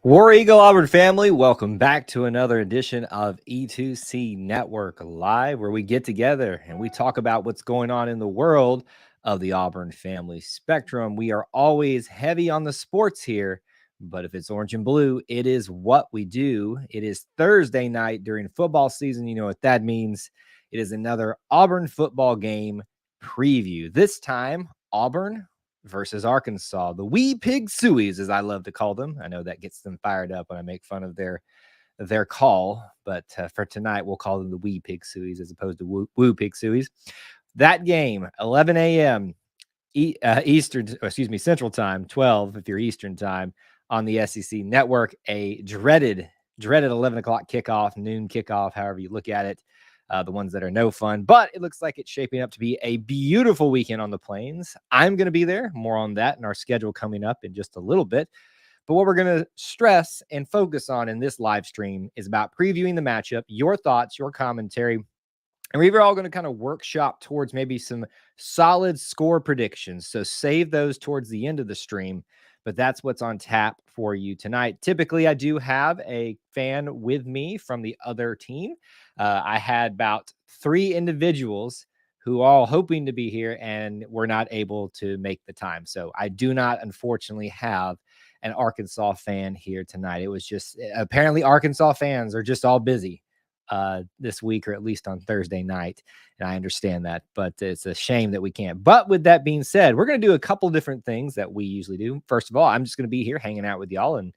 War Eagle Auburn family, welcome back to another edition of E2C Network Live, where we get together and we talk about what's going on in the world of the Auburn family spectrum. We are always heavy on the sports here, but if it's orange and blue, it is what we do. It is Thursday night during football season. You know what that means. It is another Auburn football game preview. This time, Auburn versus Arkansas, the Wee Pig Sueys, as I love to call them. I know that gets them fired up when I make fun of their call, but for tonight, we'll call them the Wee Pig Sueys as opposed to Woo Pig Sueys. That game, 11 a.m. Central Time, 12 if you're Eastern Time on the SEC Network. A dreaded 11 o'clock kickoff, noon kickoff, however you look at it. The ones that are no fun, but it looks like it's shaping up to be a beautiful weekend on the Plains. I'm going to be there. More on that in our schedule coming up in just a little bit. But what we're going to stress and focus on in this live stream is about previewing the matchup, your thoughts, your commentary. And we're all going to kind of workshop towards maybe some solid score predictions. So save those towards the end of the stream. But that's what's on tap for you tonight. Typically, I do have a fan with me from the other team. I had about 3 individuals who are all hoping to be here and were not able to make the time. So I do not, unfortunately, have an Arkansas fan here tonight. It was just apparently Arkansas fans are just all busy this week, or at least on Thursday night. And I understand that, but it's a shame that we can't. But with that being said, we're going to do a couple different things that we usually do. First of all, I'm just going to be here hanging out with y'all and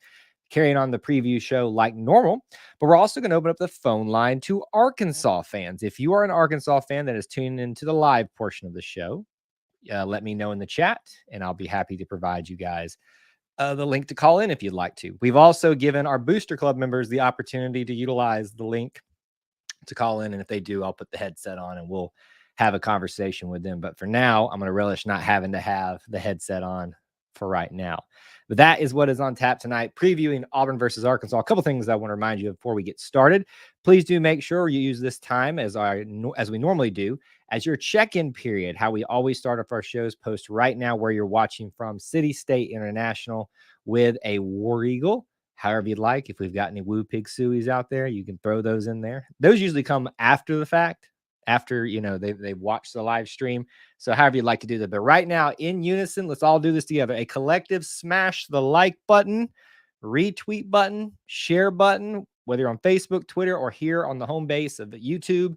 carrying on the preview show like normal. But we're also going to open up the phone line to Arkansas fans. If you are an Arkansas fan that is tuning into the live portion of the show, let me know in the chat, and I'll be happy to provide you guys the link to call in if you'd like to. We've also given our Booster Club members the opportunity to utilize the link to call in, and if they do, I'll put the headset on and we'll have a conversation with them. But for now, I'm going to relish not having to have the headset on for right now. But that is what is on tap tonight, previewing Auburn versus Arkansas. A couple things I want to remind you of before we get started. Please do make sure you use this time as we normally do as your check-in period. How we always start off our shows, post right now where you're watching from, City, State, International, with a War Eagle. However you'd like. If we've got any Woo Pig Sueys out there, you can throw those in there. Those usually come after the fact, after, they've watched the live stream. So however you'd like to do that. But right now, in unison, let's all do this together. A collective smash the like button, retweet button, share button, whether you're on Facebook, Twitter, or here on the home base of YouTube.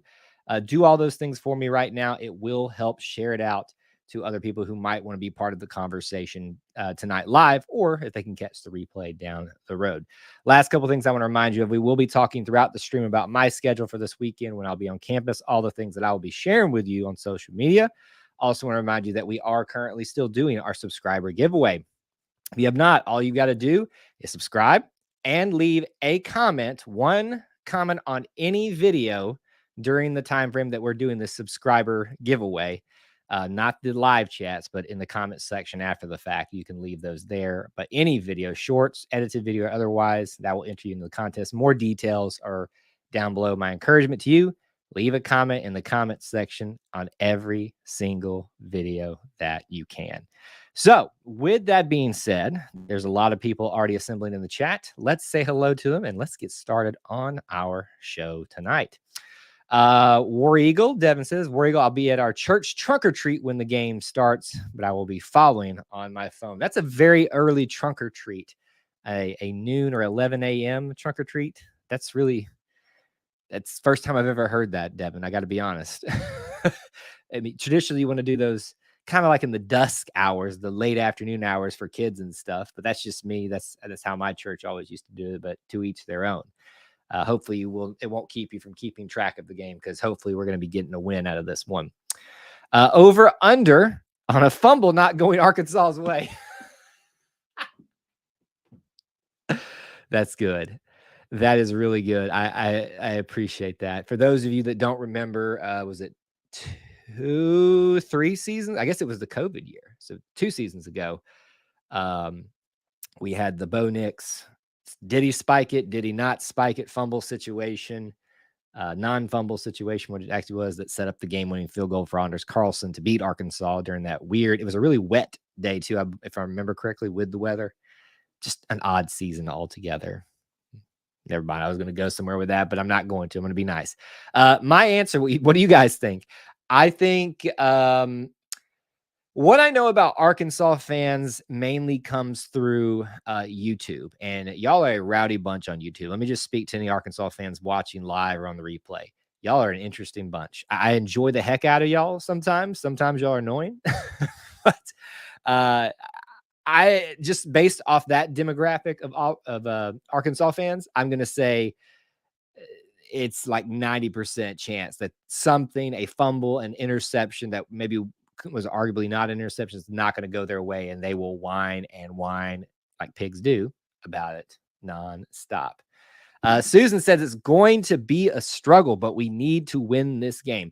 Do all those things for me right now. It will help share it out to other people who might want to be part of the conversation tonight live, or if they can catch the replay down the road. Last couple things I want to remind you of. We will be talking throughout the stream about my schedule for this weekend when I'll be on campus, all the things that I will be sharing with you on social media. Also want to remind you that we are currently still doing our subscriber giveaway. If you have not, all you got to do is subscribe and leave a comment, one comment on any video during the time frame that we're doing this subscriber giveaway. Not the live chats, but in the comment section after the fact, you can leave those there. But any video, shorts, edited video, or otherwise, that will enter you into the contest. More details are down below. My encouragement to you, leave a comment in the comment section on every single video that you can. So with that being said, there's a lot of people already assembling in the chat. Let's say hello to them and let's get started on our show tonight. War Eagle, Devin says, War Eagle, I'll be at our church trunk or treat when the game starts, but I will be following on my phone. That's a very early trunk or treat, a noon or 11 a.m. trunk or treat. That's the first time I've ever heard that, Devin. I got to be honest. I mean, traditionally you want to do those kind of like in the dusk hours, the late afternoon hours for kids and stuff, but that's just me. That's how my church always used to do it, but to each their own. Hopefully it won't keep you from keeping track of the game, because hopefully we're going to be getting a win out of this one. Over under on a fumble not going Arkansas's way. That's good. That is really good. I appreciate that. For those of you that don't remember, was it 3 seasons? I guess it was the COVID year. So 2 seasons ago, we had the Bo Nix. Did he spike it? Did he not spike it? Fumble situation, non-fumble situation, what it actually was that set up the game-winning field goal for Anders Carlson to beat Arkansas during that weird. It was a really wet day too, if I remember correctly, with the weather. just an odd season altogether. Never mind. I was going to go somewhere with that, but I'm not going to. I'm going to be nice. My answer, what do you guys think? I think what I know about Arkansas fans mainly comes through YouTube, and y'all are a rowdy bunch on YouTube. Let me just speak to any Arkansas fans watching live or on the replay. Y'all are an interesting bunch. I enjoy the heck out of y'all sometimes. Sometimes y'all are annoying. But I just based off that demographic of Arkansas fans, I'm going to say it's like 90% chance that something, a fumble, an interception that maybe was arguably not an interception, is not going to go their way, and they will whine and whine like pigs do about it nonstop. Susan says it's going to be a struggle, but we need to win this game.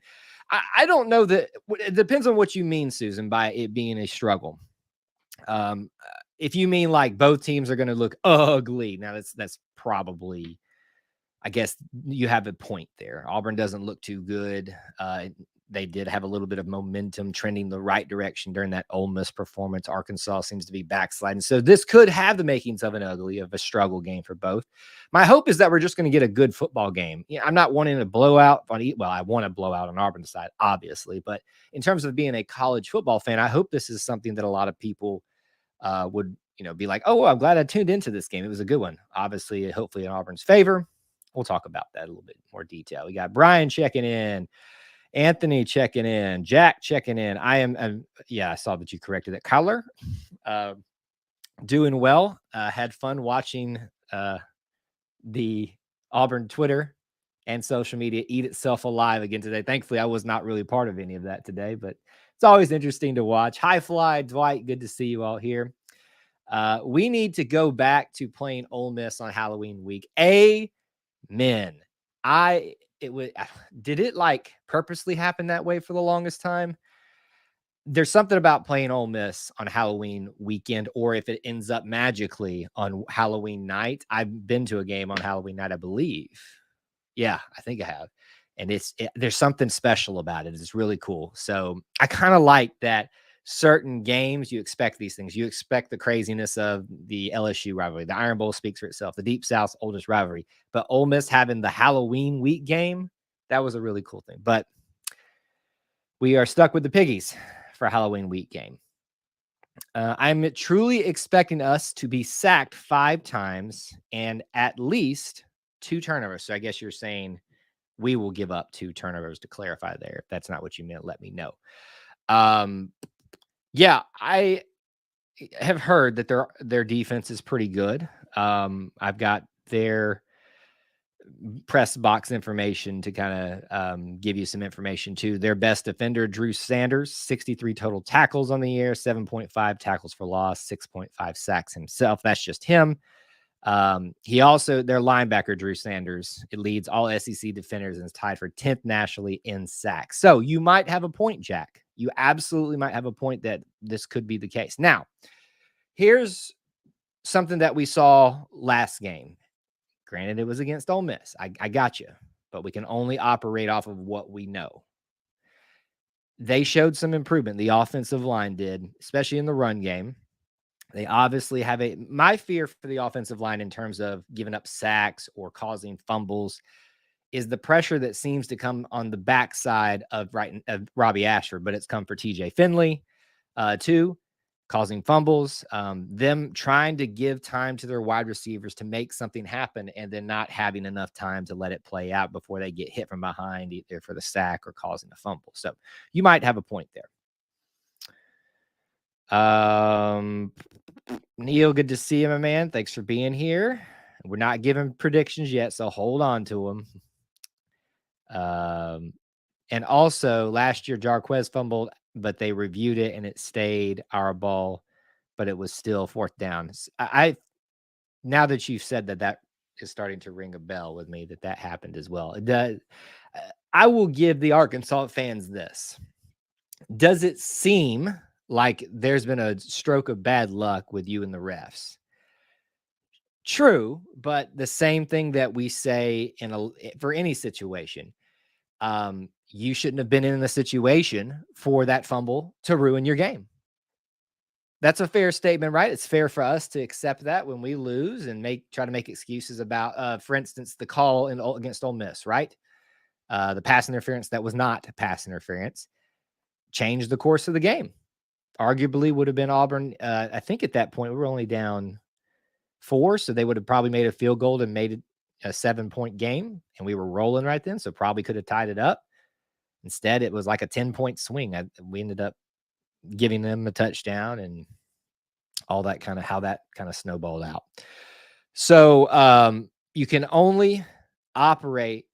I don't know that it depends on what you mean, Susan, by it being a struggle. If you mean like both teams are going to look ugly, now that's probably, I guess you have a point there. Auburn doesn't look too good. They did have a little bit of momentum trending the right direction during that Ole Miss performance. Arkansas seems to be backsliding. So this could have the makings of a struggle game for both. My hope is that we're just going to get a good football game. Yeah, I'm not wanting a blowout. Well, I want a blowout on Auburn's side, obviously. But in terms of being a college football fan, I hope this is something that a lot of people would, be like, oh, well, I'm glad I tuned into this game. It was a good one. Obviously, hopefully in Auburn's favor. We'll talk about that a little bit more detail. We got Brian checking in, Anthony checking in, Jack checking in. I saw that you corrected it. Kyler, doing well. Had fun watching the Auburn Twitter and social media eat itself alive again today. Thankfully, I was not really part of any of that today, but it's always interesting to watch. Hi, Fly, Dwight. Good to see you all here. We need to go back to playing Ole Miss on Halloween week. Amen. Did it like purposely happen that way for the longest time? There's something about playing Ole Miss on Halloween weekend, or if it ends up magically on Halloween night. I've been to a game on Halloween night, I believe. Yeah, I think I have. And there's something special about it. It's really cool. So I kind of like that certain games, you expect these things. You expect the craziness of the LSU rivalry. The Iron Bowl speaks for itself. The Deep South's oldest rivalry. But Ole Miss having the Halloween week game, that was a really cool thing. But we are stuck with the Piggies for Halloween week game. I'm truly expecting us to be sacked 5 times and at least 2 turnovers. So I guess you're saying we will give up 2 turnovers, to clarify there. If that's not what you meant, let me know. Yeah, I have heard that their defense is pretty good. I've got their press box information to kind of give you some information too. Their best defender, Drew Sanders, 63 total tackles on the year, 7.5 tackles for loss, 6.5 sacks himself. That's just him. He also, their linebacker, Drew Sanders, it leads all SEC defenders and is tied for 10th nationally in sacks. So you might have a point, Jack. You absolutely might have a point that this could be the case. Now, here's something that we saw last game. Granted, it was against Ole Miss. I got you, but we can only operate off of what we know. They showed some improvement. The offensive line did, especially in the run game. They obviously have my fear for the offensive line in terms of giving up sacks or causing fumbles is the pressure that seems to come on the backside of Robbie Ashford, but it's come for TJ Finley too, causing fumbles, them trying to give time to their wide receivers to make something happen and then not having enough time to let it play out before they get hit from behind, either for the sack or causing a fumble. So you might have a point there. Neil, good to see you, my man. Thanks for being here. We're not giving predictions yet, so hold on to them. And also last year, Jarquez fumbled, but they reviewed it and it stayed our ball, but it was still 4th down. Now that you've said that is starting to ring a bell with me that happened as well. It does. I will give the Arkansas fans this. Does it seem like there's been a stroke of bad luck with you and the refs? True, but the same thing that we say for any situation. You shouldn't have been in the situation for that fumble to ruin your game. That's a fair statement, right? It's fair for us to accept that when we lose and try to make excuses about, for instance, the call against Ole Miss, right? The pass interference that was not pass interference changed the course of the game. Arguably would have been Auburn. I think at that point we were only down 4, so they would have probably made a field goal and made it a 7-point game, and we were rolling right then, so probably could have tied it up. Instead, it was like a 10-point swing. We ended up giving them a touchdown and all that kind of how that kind of snowballed out. So you can only operate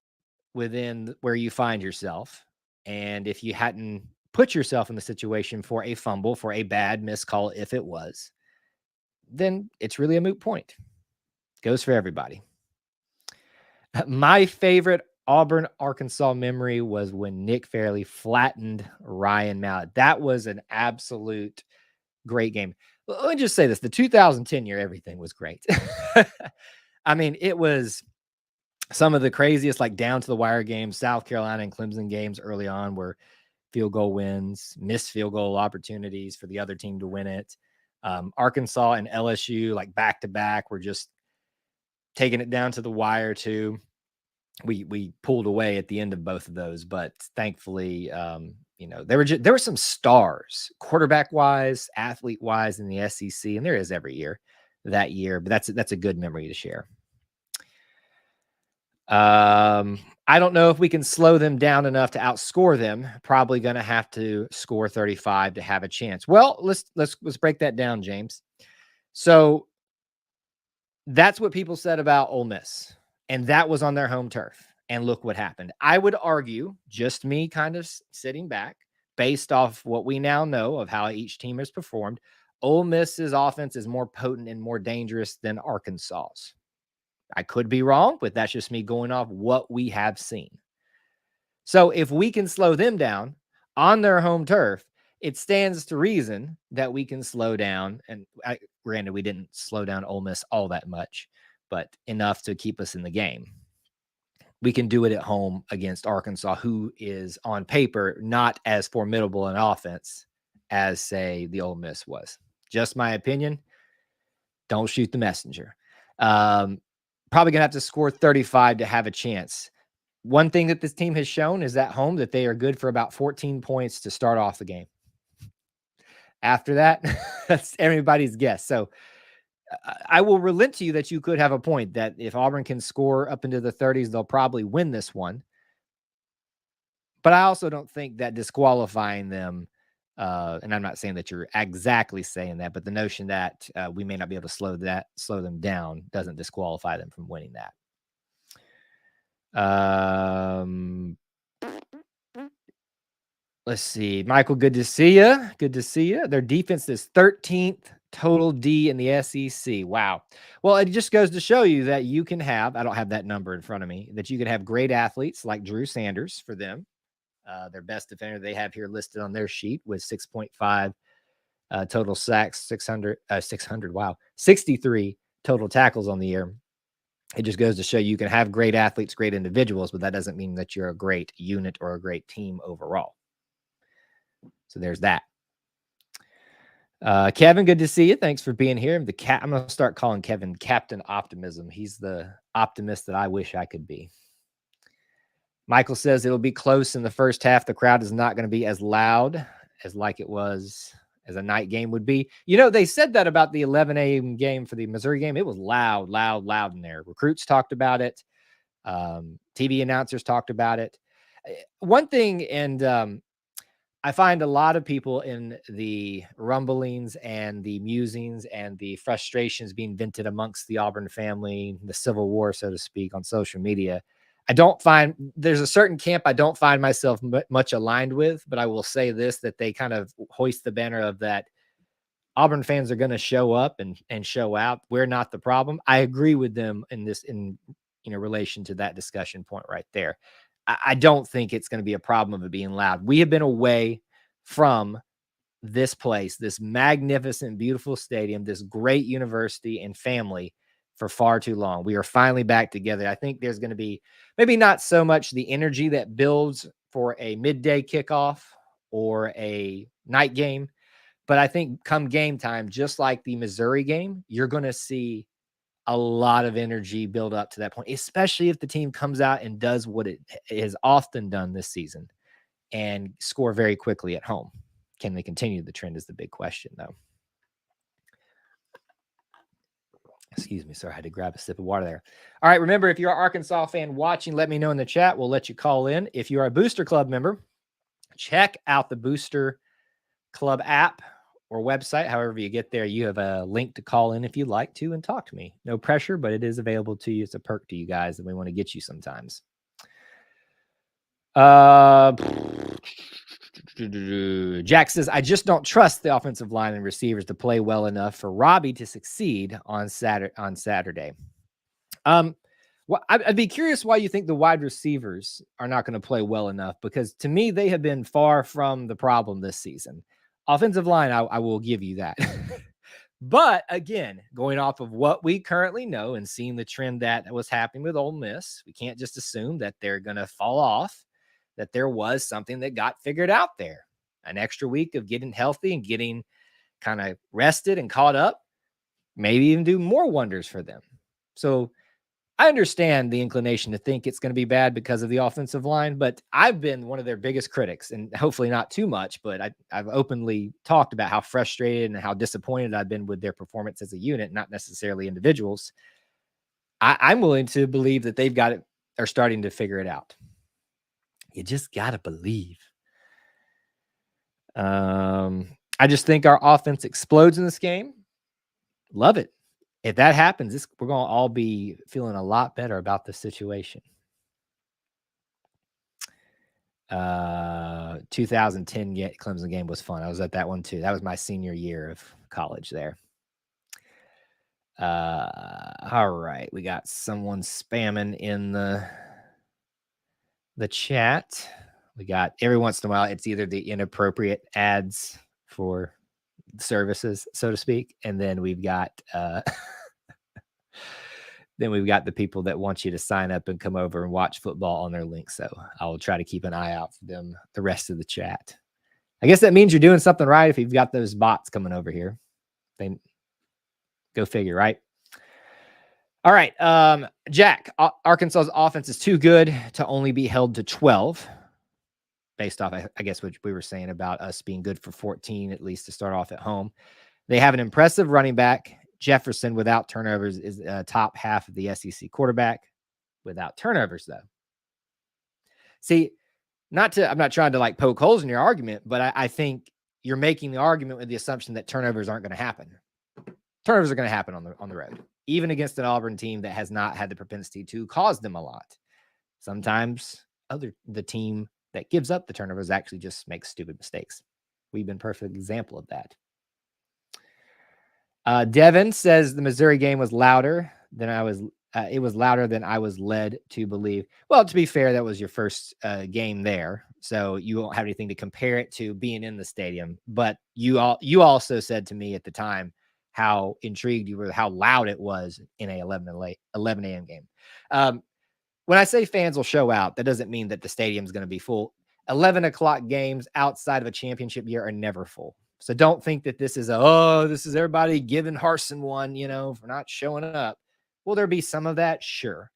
within where you find yourself. And if you hadn't put yourself in the situation for a fumble, for a bad missed call, if it was, then it's really a moot point. Goes for everybody. My favorite Auburn, Arkansas memory was when Nick Fairley flattened Ryan Mallett. That was an absolute great game. Let me just say this. The 2010 year, everything was great. I mean, it was some of the craziest, like down to the wire games, South Carolina and Clemson games early on were field goal wins, missed field goal opportunities for the other team to win it. Arkansas and LSU, like back to back, were just taking it down to the wire too. We pulled away at the end of both of those, but thankfully, there were some stars, quarterback wise, athlete wise in the SEC, and there is every year that year. But that's a good memory to share. I don't know if we can slow them down enough to outscore them. Probably going to have to score 35 to have a chance. Well, let's break that down, James. So that's what people said about Ole Miss, and that was on their home turf. And look what happened. I would argue, just me kind of sitting back, based off what we now know of how each team has performed, Ole Miss's offense is more potent and more dangerous than Arkansas's. I could be wrong, but that's just me going off what we have seen. So if we can slow them down on their home turf, it stands to reason that we can slow down. And granted, we didn't slow down Ole Miss all that much, but enough to keep us in the game. We can do it at home against Arkansas, who is on paper not as formidable an offense as, say, the Ole Miss was. Just my opinion. Don't shoot the messenger. Probably going to have to score 35 to have a chance. One thing that this team has shown is at home that they are good for about 14 points to start off the game. After that, that's everybody's guess. So I will relent to you that you could have a point that if Auburn can score up into the 30s, they'll probably win this one. But I also don't think that disqualifying them, and I'm not saying that you're exactly saying that, but the notion that we may not be able to slow them down doesn't disqualify them from winning that. Let's see. Michael, good to see you. Good to see you. Their defense is 13th total D in the SEC. Wow. Well, it just goes to show you that you can have, I don't have that number in front of me, that you can have great athletes like Drew Sanders for them. Their best defender they have here listed on their sheet with 6.5 total sacks, 63 total tackles on the year. It just goes to show you can have great athletes, great individuals, but that doesn't mean that you're a great unit or a great team overall. So there's that. Kevin, good to see you. Thanks for being here. I'm going to start calling Kevin Captain Optimism. He's the optimist that I wish I could be. Michael says it'll be close in the first half. The crowd is not going to be as loud as like it was as a night game would be. You know, they said that about the 11 a.m. game for the Missouri game. It was loud in there. Recruits talked about it. TV announcers talked about it. One thing, and I find a lot of people in the rumblings and the musings and the frustrations being vented amongst the Auburn family, the Civil War, so to speak, on social media. There's a certain camp I don't find myself much aligned with, but I will say this, that they kind of hoist the banner of that Auburn fans are going to show up and show out. We're not the problem. I agree with them in relation to that discussion point right there. I don't think it's going to be a problem of it being loud. We have been away from this place, this magnificent, beautiful stadium, this great university and family for far too long. We are finally back together. I think there's going to be maybe not so much the energy that builds for a midday kickoff or a night game, But I think come game time, just like the Missouri game, you're going to see a lot of energy build up to that point, especially if the team comes out and does what it has often done this season and score very quickly at home. Can they continue the trend is the big question, though. Excuse me. Sorry, I had to grab a sip of water there. All right. Remember, if you're an Arkansas fan watching, let me know in the chat. We'll let you call in. If you're a Booster Club member, check out the Booster Club app or website. However you get there, you have a link to call in if you'd like to and talk to me. No pressure, but it is available to you. It's a perk to you guys that we want to get you sometimes. Jack says, I just don't trust the offensive line and receivers to play well enough for Robbie to succeed on Saturday. Well, I'd be curious why you think the wide receivers are not going to play well enough, because to me, they have been far from the problem this season. Offensive line, I will give you that. But again, going off of what we currently know and seeing the trend that was happening with Ole Miss, we can't just assume that they're going to fall off, that there was something that got figured out there. An extra week of getting healthy and getting kind of rested and caught up, maybe even do more wonders for them. So I understand the inclination to think it's going to be bad because of the offensive line, but I've been one of their biggest critics, and hopefully not too much, but I've openly talked about how frustrated and how disappointed I've been with their performance as a unit, not necessarily individuals. I'm willing to believe that they've got it, are starting to figure it out. You just got to believe. I just think our offense explodes in this game. Love it. If that happens, we're going to all be feeling a lot better about the situation. 2010 Clemson game was fun. I was at that one too. That was my senior year of college there. All right. We got someone spamming in the chat. We got every once in a while, it's either the inappropriate ads for services, so to speak. And then we've got, the people that want you to sign up and come over and watch football on their link. So I'll try to keep an eye out for them, the rest of the chat. I guess that means you're doing something right if you've got those bots coming over here. They go figure, right? All right. Jack, Arkansas's offense is too good to only be held to 12. Based off, I guess, what we were saying about us being good for 14, at least to start off at home. They have an impressive running back. Jefferson, without turnovers, is top half of the SEC quarterback without turnovers, though. See, I'm not trying to like poke holes in your argument, but I think you're making the argument with the assumption that turnovers aren't going to happen. Turnovers are going to happen on the road, even against an Auburn team that has not had the propensity to cause them a lot. Sometimes the team that gives up the turnovers actually just makes stupid mistakes. We've been a perfect example of that. Devin says the Missouri game was louder than it was louder than I was led to believe. Well, to be fair, that was your first game there, so you won't have anything to compare it to being in the stadium. But you also said to me at the time how intrigued you were, how loud it was in a 11 a.m. game. When I say fans will show out, that doesn't mean that the stadium's going to be full. 11 o'clock games outside of a championship year are never full. So don't think that this is everybody giving Harsin one, for not showing up. Will there be some of that? Sure.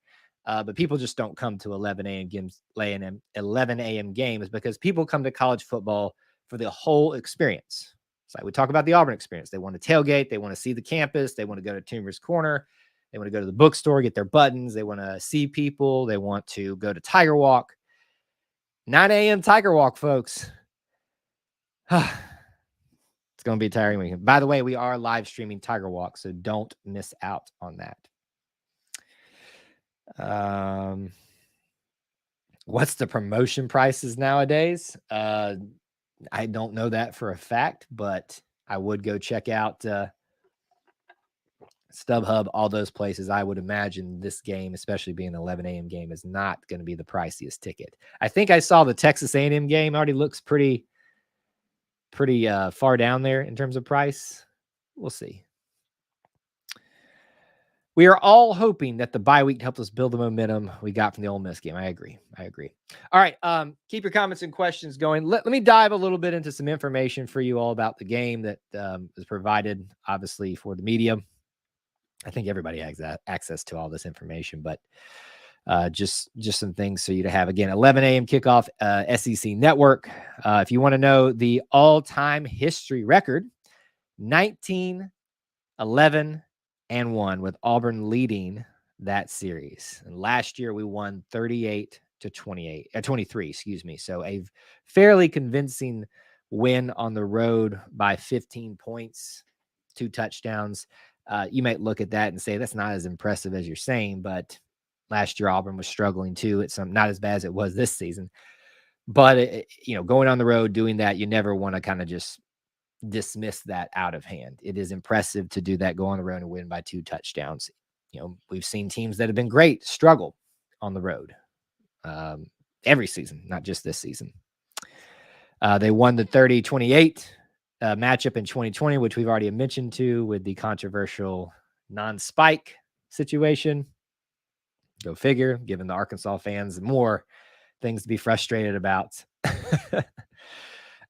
But people just don't come to 11 a.m. games because people come to college football for the whole experience. It's like we talk about the Auburn experience. They want to tailgate. They want to see the campus. They want to go to Tumor's Corner. They want to go to the bookstore, get their buttons. They want to see people. They want to go to Tiger Walk. 9 a.m. Tiger Walk, folks. It's going to be a tiring weekend. By the way, we are live streaming Tiger Walk, so don't miss out on that. What's the promotion prices nowadays? I don't know that for a fact, but I would go check out StubHub, all those places. I would imagine this game, especially being an 11 a.m. game, is not going to be the priciest ticket. I think I saw the Texas A&M game already looks pretty far down there in terms of price. We'll see. We are all hoping that the bye week helped us build the momentum we got from the Ole Miss game. I agree. All right. Keep your comments and questions going. Let me dive a little bit into some information for you all about the game that is provided, obviously, for the media. I think everybody has access to all this information, but just some things so you to have. Again, 11 a.m. kickoff, SEC Network. If you want to know the all-time history record, 19, 11, and 1, with Auburn leading that series. And last year we won 38 to 23, excuse me. So a fairly convincing win on the road by 15 points, 2 touchdowns. You might look at that and say that's not as impressive as you're saying, but last year Auburn was struggling too. It's not as bad as it was this season. But going on the road doing that, you never want to kind of just dismiss that out of hand. It is impressive to do that, go on the road and win by 2 touchdowns. We've seen teams that have been great struggle on the road every season, not just this season. They won the 30-28 matchup in 2020, which we've already mentioned to, with the controversial non-spike situation. Go figure, giving the Arkansas fans more things to be frustrated about.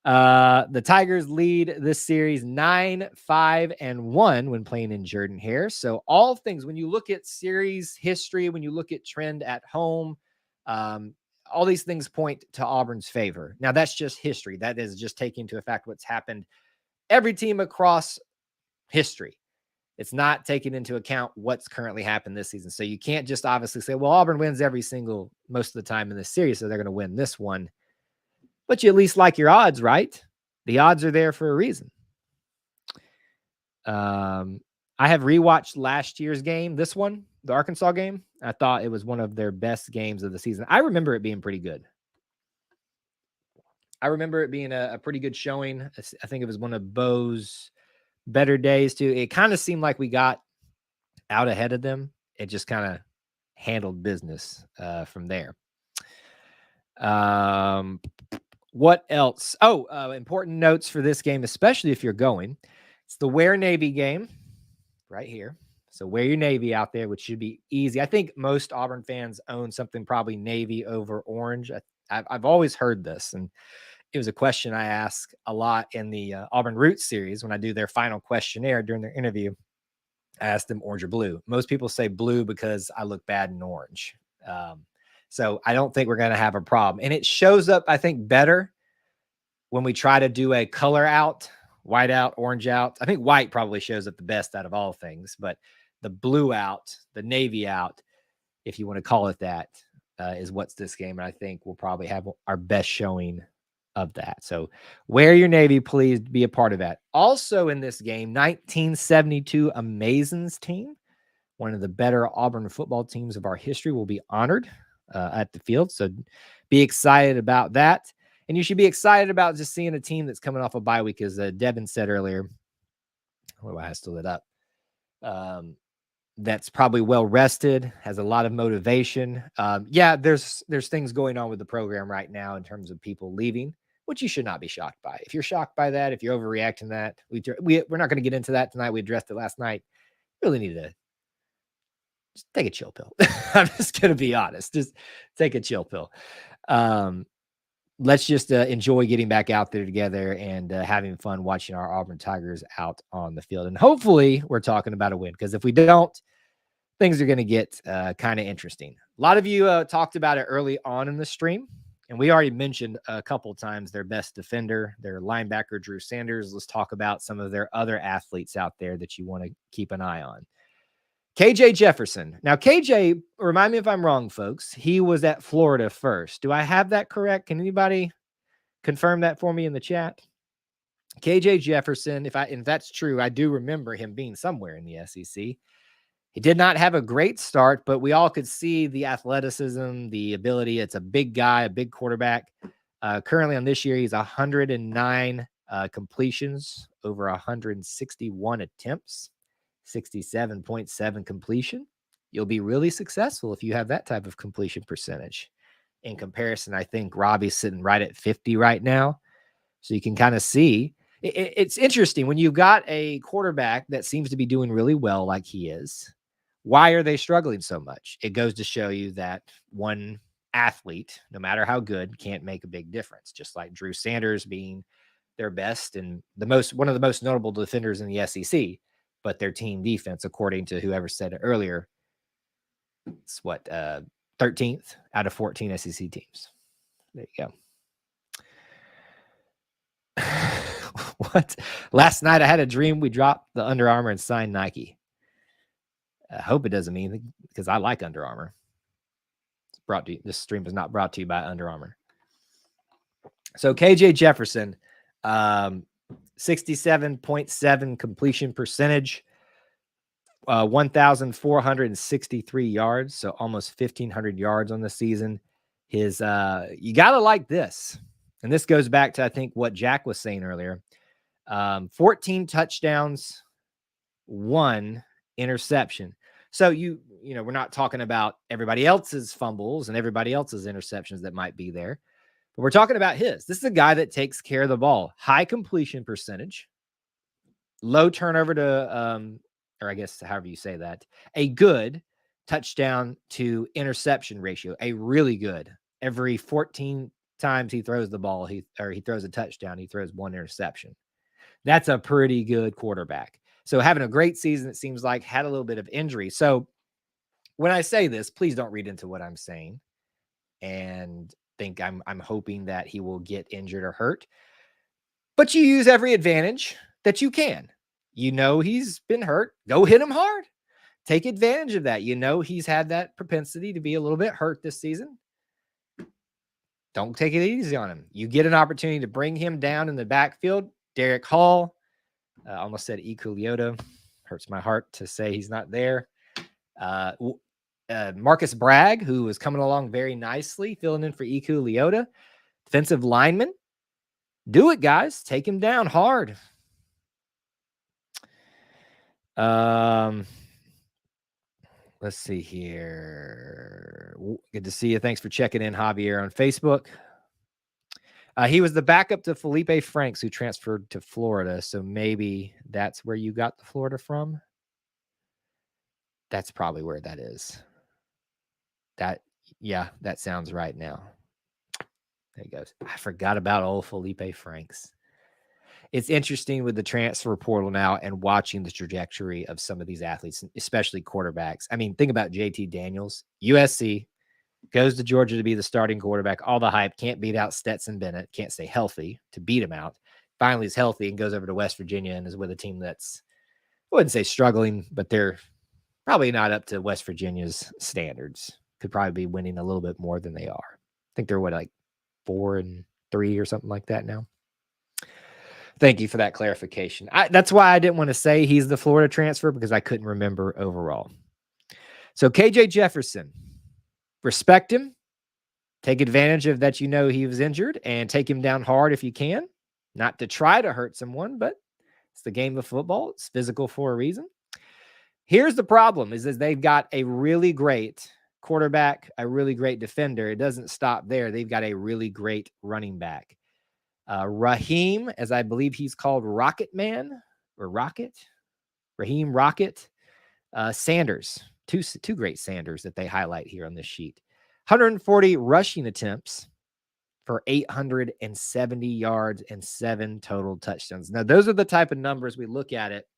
The Tigers lead this series 9-5-1 when playing in Jordan-Hare. So all things, when you look at series history, when you look at trend at home, all these things point to Auburn's favor. Now, that's just history. That is just taking into effect what's happened every team across history. It's not taking into account what's currently happened this season. So you can't just obviously say, well, Auburn wins most of the time in this series, so they're going to win this one. But you at least like your odds, right? The odds are there for a reason. I have rewatched last year's game, this one, the Arkansas game. I thought it was one of their best games of the season. I remember it being pretty good. I remember it being a pretty good showing. I think it was one of Bo's better days, too. It kind of seemed like we got out ahead of them. It just kind of handled business from there. What else? Important notes for this game, especially if you're going. It's the Wear Navy game right here. So wear your Navy out there, which should be easy. I think most Auburn fans own something probably Navy over orange. I've always heard this, and it was a question I ask a lot in the Auburn Roots series when I do their final questionnaire during their interview. I asked them orange or blue. Most people say blue because I look bad in orange. So I don't think we're going to have a problem. And it shows up, I think, better when we try to do a color out, white out, orange out. I think white probably shows up the best out of all things, but the blue out, the Navy out, if you want to call it that, is what's this game. And I think we'll probably have our best showing of that. So wear your Navy, please be a part of that. Also in this game, 1972 Amazons team, one of the better Auburn football teams of our history, will be honored at the field. So be excited about that. And you should be excited about just seeing a team that's coming off a bye week, as Devin said earlier. Oh, I still lit up. That's probably well rested, has a lot of motivation. There's things going on with the program right now in terms of people leaving, which you should not be shocked by. If you're shocked by that, if you're overreacting to that, we're not going to get into that tonight. We addressed it last night. Really need to just take a chill pill. I'm just going to be honest. Just take a chill pill. Let's just enjoy getting back out there together and having fun watching our Auburn Tigers out on the field. And hopefully we're talking about a win, because if we don't, things are going to get kind of interesting. A lot of you talked about it early on in the stream, and we already mentioned a couple of times their best defender, their linebacker, Drew Sanders. Let's talk about some of their other athletes out there that you want to keep an eye on. KJ Jefferson. Now, KJ, remind me if I'm wrong, folks. He was at Florida first. Do I have that correct? Can anybody confirm that for me in the chat? KJ Jefferson, if that's true, I do remember him being somewhere in the SEC. He did not have a great start, but we all could see the athleticism, the ability. It's a big guy, a big quarterback. Currently on this year, he's 109 completions, over 161 attempts. 67.7 completion. You'll be really successful if you have that type of completion percentage. In comparison, I think Robbie's sitting right at 50 right now. So you can kind of see. It's interesting when you've got a quarterback that seems to be doing really well like he is. Why are they struggling so much? It goes to show you that one athlete, no matter how good, can't make a big difference. Just like Drew Sanders being their best and one of the most notable defenders in the SEC, but their team defense, according to whoever said it earlier, it's 13th out of 14 SEC teams. There you go. What? Last night I had a dream we dropped the Under Armour and signed Nike. I hope it doesn't mean, because I like Under Armour. This stream is not brought to you by Under Armour. So KJ Jefferson, 67.7 completion percentage, 1,463 yards, so almost 1,500 yards on the season. You got to like this. And this goes back to, I think, what Jack was saying earlier. 14 touchdowns, 1 interception. So we're not talking about everybody else's fumbles and everybody else's interceptions that might be there, but we're talking about his. This is a guy that takes care of the ball. High completion percentage, low turnover to, or I guess however you say that, a good touchdown to interception ratio, a really good. Every 14 times he throws the ball, he throws a touchdown, he throws 1 interception. That's a pretty good quarterback. So having a great season, it seems like, had a little bit of injury. So when I say this, please don't read into what I'm saying and think I'm hoping that he will get injured or hurt. But you use every advantage that you can. He's been hurt. Go hit him hard. Take advantage of that. He's had that propensity to be a little bit hurt this season. Don't take it easy on him. You get an opportunity to bring him down in the backfield. Derek Hall, almost said Iku Leota. Hurts my heart to say he's not there. Marcus Bragg, who was coming along very nicely, filling in for Iku Leota. Defensive lineman. Do it, guys. Take him down hard. Let's see here. Good to see you. Thanks for checking in, Javier, on Facebook. He was the backup to Felipe Franks, who transferred to Florida. So maybe that's where you got the Florida from. That's probably where that is. That sounds right now. There he goes. I forgot about old Felipe Franks. It's interesting with the transfer portal now and watching the trajectory of some of these athletes, especially quarterbacks. I mean, think about JT Daniels, USC, goes to Georgia to be the starting quarterback. All the hype, can't beat out Stetson Bennett, can't stay healthy to beat him out. Finally is healthy and goes over to West Virginia and is with a team that's, I wouldn't say struggling, but they're probably not up to West Virginia's standards. Could probably be winning a little bit more than they are. I think they're 4-3 or something like that now. Thank you for that clarification. That's why I didn't want to say he's the Florida transfer, because I couldn't remember overall. So KJ Jefferson, respect him. Take advantage of that. He was injured, and take him down hard if you can. Not to try to hurt someone, but it's the game of football. It's physical for a reason. Here's the problem is they've got a really great quarterback, a really great defender. It doesn't stop there. They've got a really great running back. Raheem, as I believe he's called, Rocket Man or Rocket, Raheem Rocket Sanders, two great Sanders that they highlight here on this sheet. 140 rushing attempts for 870 yards and 7 total touchdowns. Now, those are the type of numbers we look at it,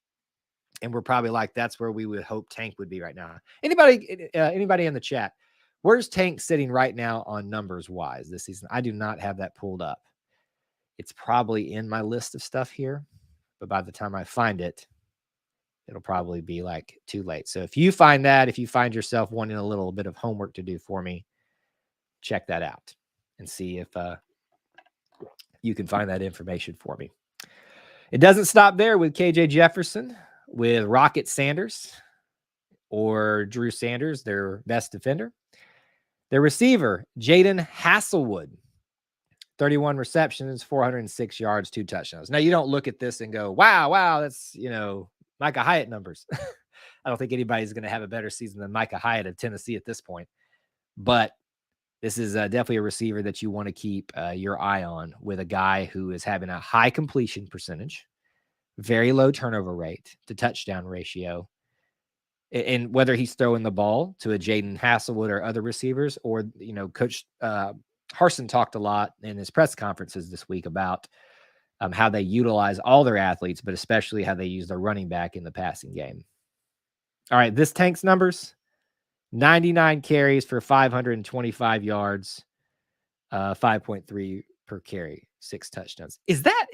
and we're probably like, that's where we would hope Tank would be right now. Anybody in the chat, where's Tank sitting right now on numbers wise this season? I do not have that pulled up. It's probably in my list of stuff here, but by the time I find it, it'll probably be too late. So if you find yourself wanting a little bit of homework to do for me, check that out and see if you can find that information for me. It doesn't stop there with KJ Jefferson, with Rocket Sanders or Drew Sanders, their best defender. Their receiver, Jaden Hasselwood, 31 receptions, 406 yards, 2 touchdowns. Now, you don't look at this and go, wow, that's, Micah Hyatt numbers. I don't think anybody's going to have a better season than Micah Hyatt of Tennessee at this point. But this is definitely a receiver that you want to keep your eye on, with a guy who is having a high completion percentage, very low turnover rate to touchdown ratio, And whether he's throwing the ball to a Jaden Hasselwood or other receivers, or, Coach Harsin talked a lot in his press conferences this week about how they utilize all their athletes, but especially how they use their running back in the passing game. All right, this Tank's numbers: 99 carries for 525 yards, 5.3 per carry, 6 touchdowns.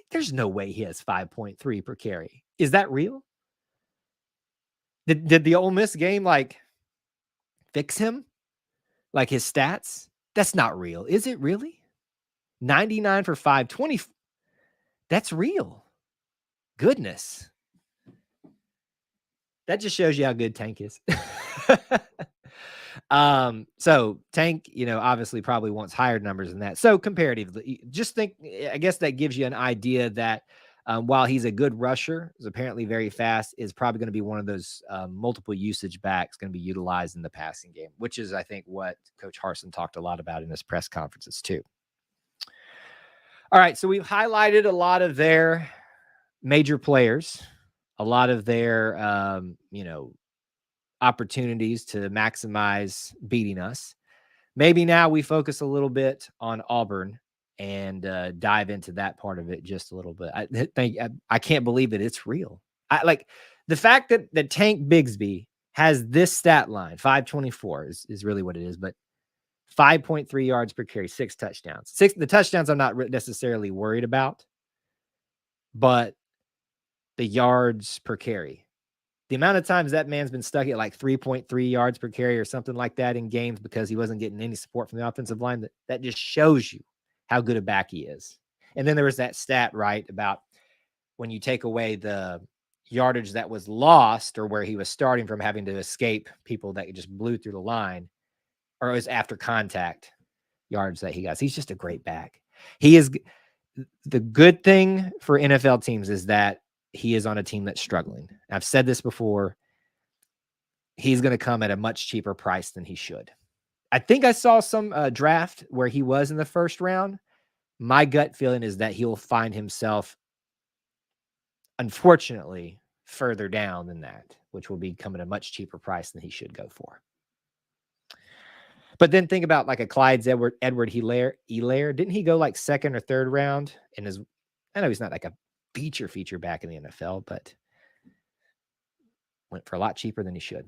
There's no way he has 5.3 per carry. Is that real? Did the Ole Miss game fix him? Like his stats? That's not real. Is it really? 99 for 520. That's real. Goodness. That just shows you how good Tank is. So Tank, obviously probably wants higher numbers than that. So comparatively, just think, I guess that gives you an idea that while he's a good rusher, is apparently very fast, is probably going to be one of those multiple usage backs going to be utilized in the passing game, which is, I think, what Coach Harsin talked a lot about in his press conferences too. All right, so we've highlighted a lot of their major players, a lot of their, opportunities to maximize beating us. Maybe now we focus a little bit on Auburn and dive into that part of it just a little bit. I can't believe that it's real. Like the fact that Tank Bigsby has this stat line, 524 is really what it is, but 5.3 yards per carry, 6 touchdowns. The touchdowns I'm not necessarily worried about, but the yards per carry. The amount of times that man's been stuck at like 3.3 yards per carry or something like that in games because he wasn't getting any support from the offensive line, that just shows you how good a back he is. And then there was that stat, right, about when you take away the yardage that was lost or where he was starting from having to escape people that just blew through the line, or it was after contact yards that he got. He's just a great back. He is. The good thing for NFL teams is that he is on a team that's struggling. I've said this before. He's going to come at a much cheaper price than he should. I think I saw some draft where he was in the first round. My gut feeling is that he'll find himself, unfortunately, further down than that, which will be come at a much cheaper price than he should go for. But then think about like a Clyde's Edward-Helaire. Didn't he go like second or third round? I know he's not like a feature back in the NFL, but went for a lot cheaper than he should.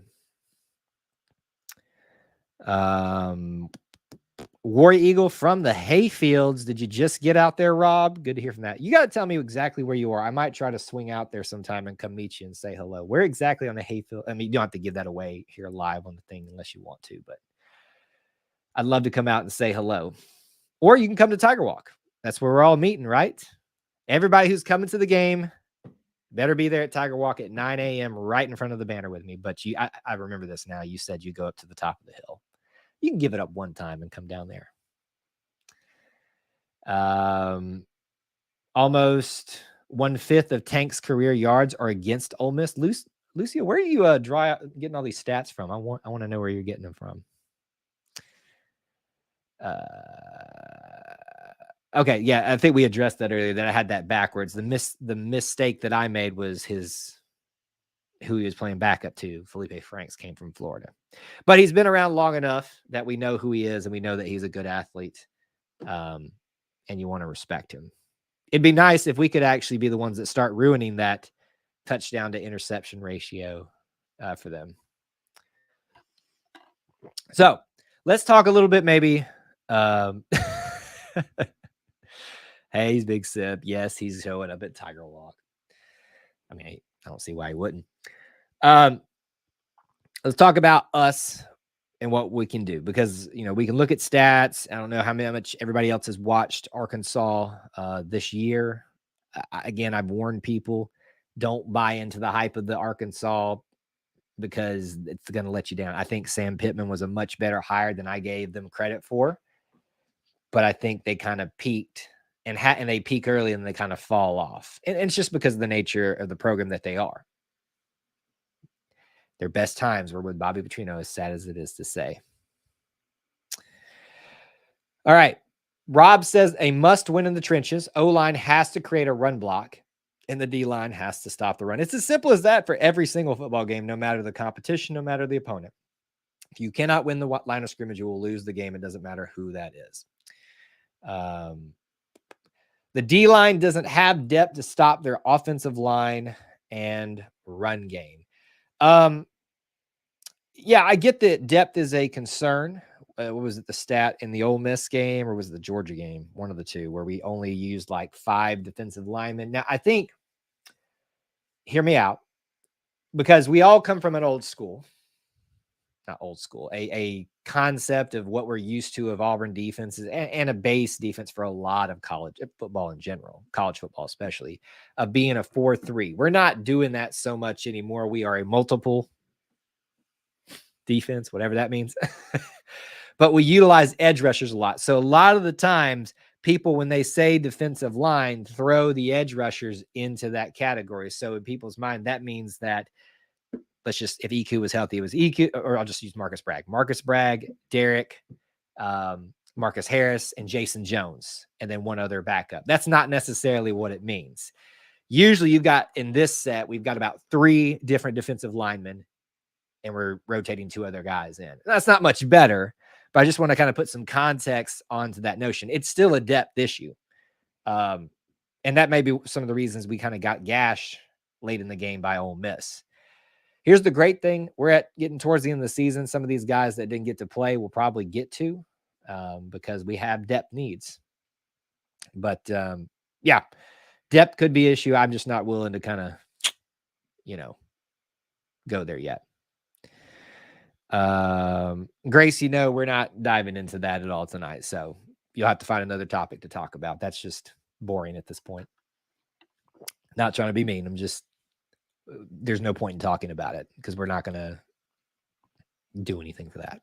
War Eagle from the Hayfields. Did you just get out there, Rob? Good to hear from that. You got to tell me exactly where you are. I might try to swing out there sometime and come meet you and say hello. Where exactly on the Hayfield? I mean, you don't have to give that away here live on the thing unless you want to, but I'd love to come out and say hello. Or you can come to Tiger Walk. That's where we're all meeting, right? Everybody who's coming to the game better be there at Tiger Walk at 9 a.m. right in front of the banner with me. But I remember this now. You said you go up to the top of the hill. You can give it up one time and come down there. Almost 1/5 of Tank's career yards are against Ole Miss. Lucia, where are you getting all these stats from? I want to know where you're getting them from. Okay, yeah, I think we addressed that earlier. That I had that backwards. The mistake that I made was who he was playing backup to. Felipe Franks came from Florida, but he's been around long enough that we know who he is and we know that he's a good athlete. And you want to respect him. It'd be nice if we could actually be the ones that start ruining that touchdown to interception ratio for them. So let's talk a little bit, maybe. Hey, he's Big Sip. Yes, he's showing up at Tiger Walk. I mean, I don't see why he wouldn't. Let's talk about us and what we can do, because we can look at stats. I don't know how much everybody else has watched Arkansas this year. Again, I've warned people, don't buy into the hype of the Arkansas because it's going to let you down. I think Sam Pittman was a much better hire than I gave them credit for, but I think they kind of peaked and they peak early and they kind of fall off. And it's just because of the nature of the program that they are. Their best times were with Bobby Petrino, as sad as it is to say. All right. Rob says a must win in the trenches. O-line has to create a run block. and the D-line has to stop the run. It's as simple as that for every single football game, no matter the competition, no matter the opponent. If you cannot win the line of scrimmage, you will lose the game. It doesn't matter who that is. The D-line doesn't have depth to stop their offensive line and run game. Yeah, I get that depth is a concern. What was it, the stat in the Ole Miss game, or was it the Georgia game? One of the two, where we only used like 5 defensive linemen. Now, I think, hear me out, because we all come from an old school, not old school, a concept of what we're used to of Auburn defenses and a base defense for a lot of college football in general, college football especially, of being a 4-3. We're not doing that so much anymore. We are a multiple defense, whatever that means. But we utilize edge rushers a lot. So a lot of the times, people, when they say defensive line, throw the edge rushers into that category. So in people's mind, that means that, let's just, if EQ was healthy, it was EQ, or I'll just use Marcus Bragg, Derek, Marcus Harris, and Jason Jones, and then one other backup. That's not necessarily what it means. Usually you've got, in this set, we've got about 3 different defensive linemen, and we're rotating 2 other guys in. That's not much better, but I just want to kind of put some context onto that notion. It's still a depth issue. And that may be some of the reasons we kind of got gashed late in the game by Ole Miss. Here's the great thing. We're getting towards the end of the season. Some of these guys that didn't get to play will probably get to, because we have depth needs. But yeah, depth could be an issue. I'm just not willing to kind of, go there yet. Grace, we're not diving into that at all tonight, so you'll have to find another topic to talk about. That's just boring at this point. Not trying to be mean. There's no point in talking about it because we're not going to do anything for that.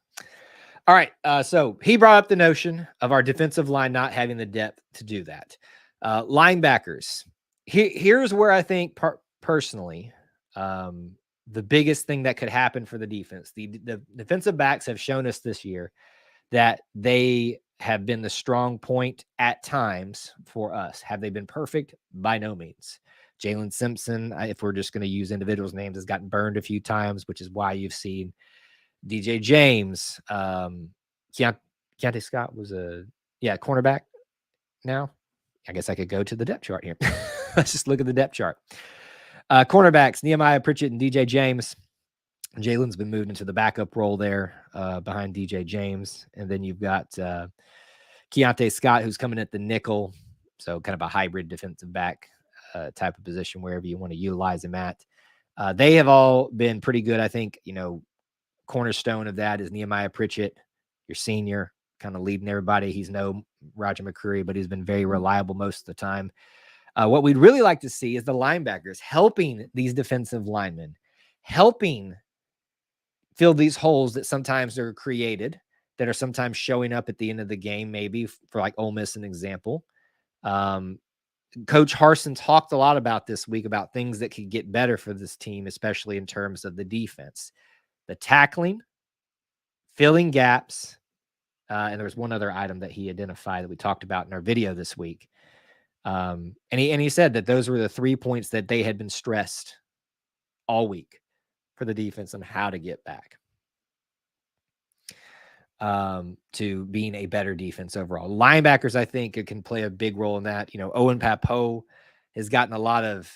All right. So he brought up the notion of our defensive line not having the depth to do that. Linebackers. Here's where I think personally, the biggest thing that could happen for the defense. The defensive backs have shown us this year that they have been the strong point at times for us. Have they been perfect? By no means. Jalen Simpson, if we're just going to use individuals' names, has gotten burned a few times, which is why you've seen DJ James. Keontae Scott was a cornerback now. I guess I could go to the depth chart here. Let's just look at the depth chart. Cornerbacks, Nehemiah Pritchett and DJ James. Jalen's been moved into the backup role there behind DJ James. And then you've got Keontae Scott, who's coming at the nickel. So kind of a hybrid defensive back type of position, wherever you want to utilize him at. They have all been pretty good. I think, cornerstone of that is Nehemiah Pritchett, your senior, kind of leading everybody. He's no Roger McCreary, but he's been very reliable most of the time. What we'd really like to see is the linebackers helping these defensive linemen, helping fill these holes that sometimes are created, that are sometimes showing up at the end of the game, maybe for like Ole Miss, an example. Coach Harsin talked a lot about this week about things that could get better for this team, especially in terms of the defense, the tackling, filling gaps. And there was one other item that he identified that we talked about in our video this week. And he said that those were the 3 points that they had been stressed all week for the defense on how to get back to being a better defense overall. Linebackers, I think, it can play a big role in that. Owen Papo has gotten a lot of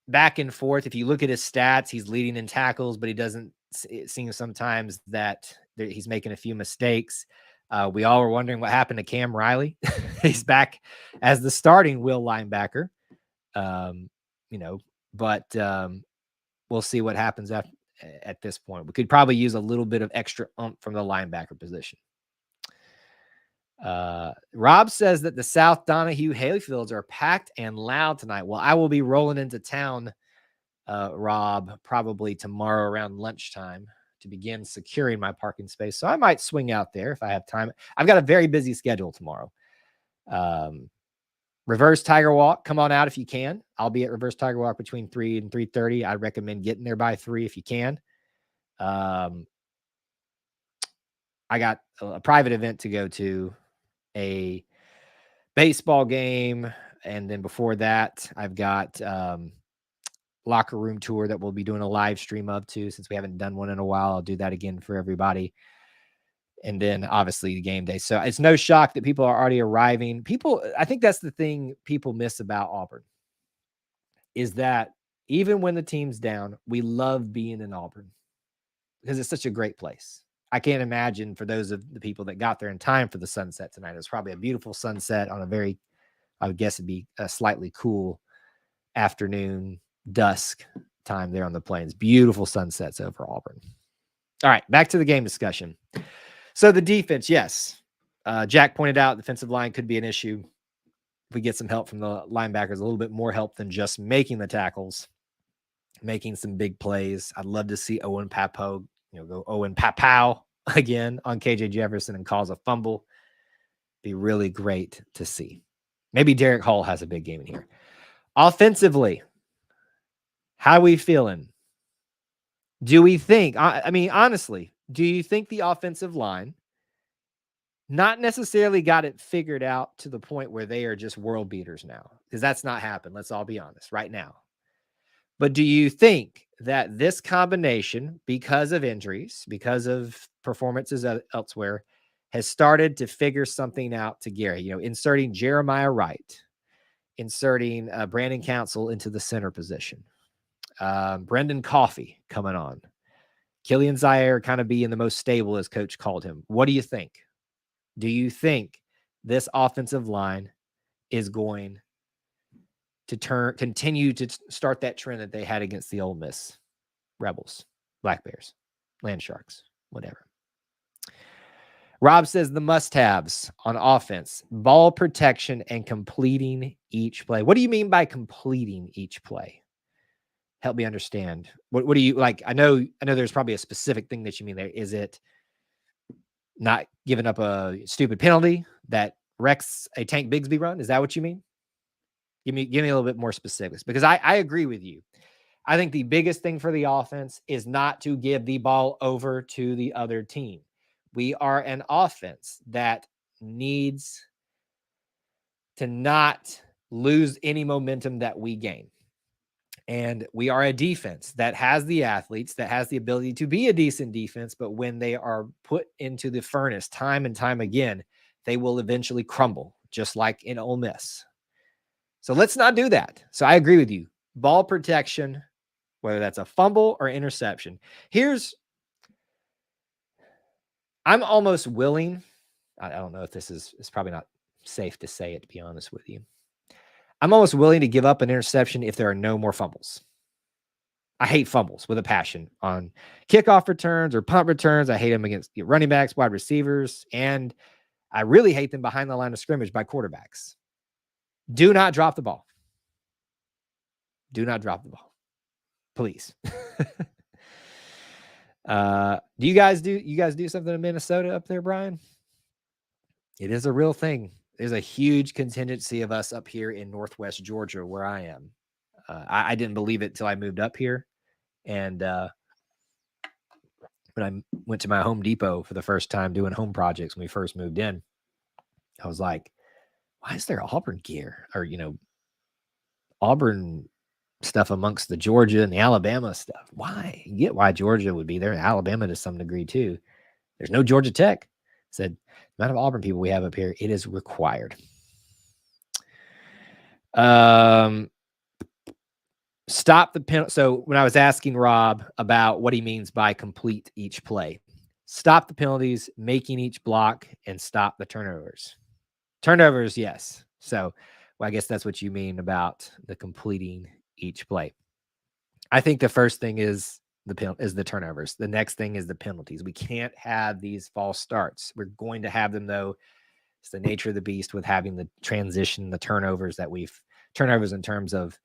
back and forth. If you look at his stats, he's leading in tackles, but it seems sometimes that he's making a few mistakes. We all were wondering what happened to Cam Riley. He's back as the starting will linebacker, but we'll see what happens at this point. We could probably use a little bit of extra oomph from the linebacker position. Rob says that the South Donahue hayfields are packed and loud tonight. Well, I will be rolling into town, Rob, probably tomorrow around lunchtime to begin securing my parking space. So I might swing out there if I have time. I've got a very busy schedule tomorrow. Reverse Tiger Walk, come on out if you can. I'll be at Reverse Tiger Walk between 3 and 3:30. I recommend getting there by 3 if you can. I got a private event to go to, a baseball game, And then before that, I've got locker room tour that we'll be doing a live stream of too, since we haven't done one in a while. I'll do that again for everybody. And then obviously the game day. So it's no shock that people are already arriving. I think that's the thing people miss about Auburn, is that even when the team's down, we love being in Auburn because it's such a great place. I can't imagine for those of the people that got there in time for the sunset tonight. It was probably a beautiful sunset on I would guess it'd be a slightly cool afternoon, dusk time there on the plains. Beautiful sunsets over Auburn. All right, back to the game discussion. So the defense, yes. Jack pointed out the defensive line could be an issue. If we get some help from the linebackers, a little bit more help than just making the tackles, making some big plays. I'd love to see Owen Papow, go Owen Papow again on KJ Jefferson and cause a fumble. Be really great to see. Maybe Derek Hall has a big game in here. Offensively, how are we feeling? Do we think, honestly, do you think the offensive line not necessarily got it figured out to the point where they are just world beaters now? Because that's not happened. Let's all be honest right now. But do you think that this combination, because of injuries, because of performances elsewhere, has started to figure something out to Gary? Inserting Jeremiah Wright, inserting Brandon Council into the center position, Brendan Coffey coming on, Killian Zaire kind of being the most stable, as coach called him. What do you think? Do you think this offensive line is going to continue to start that trend that they had against the Ole Miss Rebels, Black Bears, Land Sharks, whatever? Rob says the must-haves on offense: ball protection and completing each play. What do you mean by completing each play? Help me understand. What do you like? I know there's probably a specific thing that you mean there. Is it not giving up a stupid penalty that wrecks a Tank Bigsby run? Is that what you mean? Give me a little bit more specifics, because I agree with you. I think the biggest thing for the offense is not to give the ball over to the other team. We are an offense that needs to not lose any momentum that we gain. And we are a defense that has the athletes, that has the ability to be a decent defense, but when they are put into the furnace time and time again, they will eventually crumble, just like in Ole Miss. So let's not do that. So I agree with you. Ball protection, whether that's a fumble or interception. I'm almost willing. I don't know if this is probably not safe to say it, to be honest with you. I'm almost willing to give up an interception if there are no more fumbles. I hate fumbles with a passion on kickoff returns or punt returns. I hate them against running backs, wide receivers, and I really hate them behind the line of scrimmage by quarterbacks. Do not drop the ball. Do not drop the ball, please. You guys do something in Minnesota up there, Brian? It is a real thing. There's a huge contingency of us up here in Northwest Georgia, where I am. I didn't believe it till I moved up here. And when I went to my Home Depot for the first time doing home projects when we first moved in, I was like, why is there Auburn gear or, Auburn stuff amongst the Georgia and the Alabama stuff? Why? You get why Georgia would be there, Alabama to some degree too. There's no Georgia Tech. I said, the amount of Auburn people we have up here, it is required. Stop the penalty. So when I was asking Rob about what he means by complete each play, stop the penalties, making each block, and stop the turnovers. Turnovers, yes. So I guess that's what you mean about the completing each play. I think the first thing is the turnovers. The next thing is the penalties. We can't have these false starts. We're going to have them, though. It's the nature of the beast with having the transition, the turnovers in terms of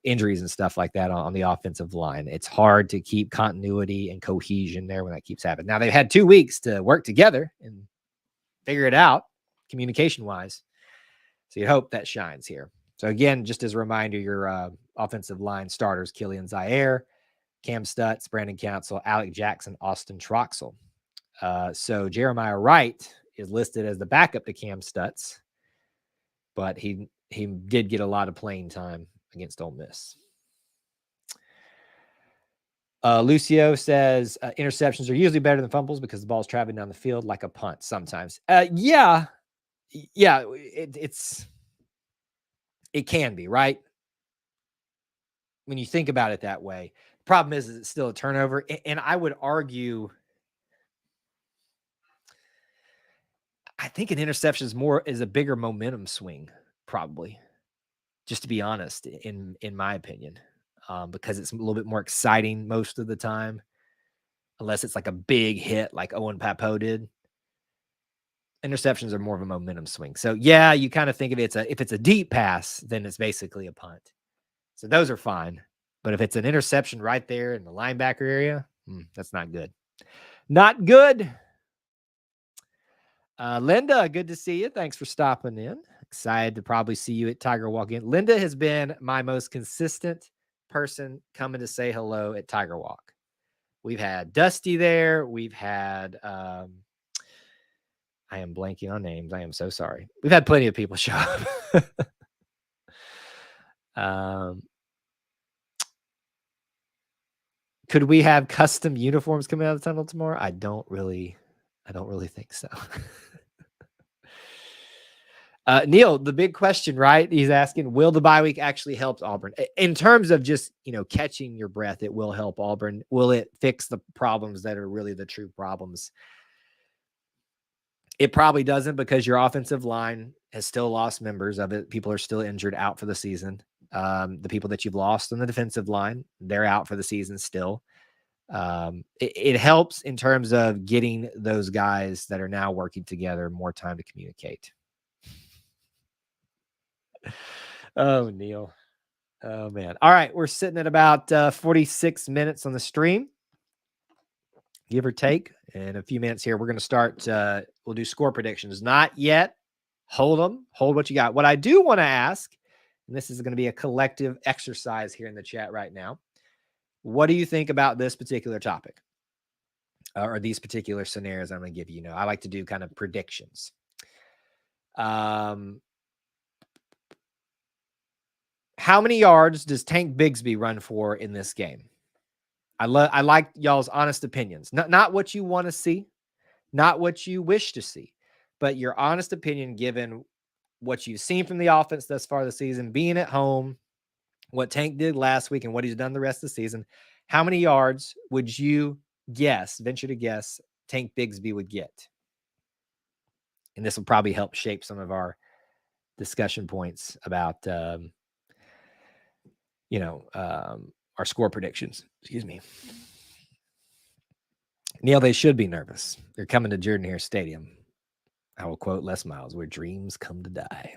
injuries and stuff like that on the offensive line. It's hard to keep continuity and cohesion there when that keeps happening. Now, they've had 2 weeks to work together and figure it out communication-wise. So you hope that shines here. So again, just as a reminder, your offensive line starters: Killian Zaire, Cam Stutz, Brandon Council, Alec Jackson, Austin Troxell. So Jeremiah Wright is listed as the backup to Cam Stutz, but he he did get a lot of playing time against Ole Miss. Lucio says interceptions are usually better than fumbles because the ball's traveling down the field like a punt sometimes. Yeah, it can be, right? When you think about it that way. Problem is it's still a turnover. And I would argue, I think an interception is a bigger momentum swing, probably, just to be honest, in my opinion, because it's a little bit more exciting most of the time, unless it's like a big hit like Owen Papo did. Interceptions are more of a momentum swing. So yeah, you kind of think of it, if it's a deep pass, then it's basically a punt. So those are fine. But if it's an interception right there in the linebacker area, that's not good. Not good. Linda, good to see you. Thanks for stopping in. Excited to probably see you at Tiger Walk in. Linda has been my most consistent person coming to say hello at Tiger Walk. We've had Dusty there. We've had, I am blanking on names. I am so sorry. We've had plenty of people show up. Could we have custom uniforms coming out of the tunnel tomorrow? I don't really think so. Neil, the big question, right? He's asking, will the bye week actually help Auburn? In terms of just, catching your breath, it will help Auburn. Will it fix the problems that are really the true problems? It probably doesn't, because your offensive line has still lost members of it. People are still injured, out for the season. The people that you've lost on the defensive line, they're out for the season still. It helps in terms of getting those guys that are now working together more time to communicate. Oh, Neil. Oh, man. All right. We're sitting at about 46 minutes on the stream, give or take. In a few minutes here, we're going to start. We'll do score predictions. Not yet. Hold them. Hold what you got. What I do want to ask, and this is going to be a collective exercise here in the chat right now. What do you think about this particular topic? Or these particular scenarios I'm going to give you? I like to do kind of predictions. How many yards does Tank Bigsby run for in this game? I like y'all's honest opinions. Not what you want to see, not what you wish to see, but your honest opinion given what you've seen from the offense thus far this season, being at home, what Tank did last week, and what he's done the rest of the season. How many yards would you venture to guess, Tank Bigsby would get? And this will probably help shape some of our discussion points about, our score predictions. Excuse me. Neil, they should be nervous. They're coming to Jordan-Hare Stadium. I will quote Les Miles, where dreams come to die.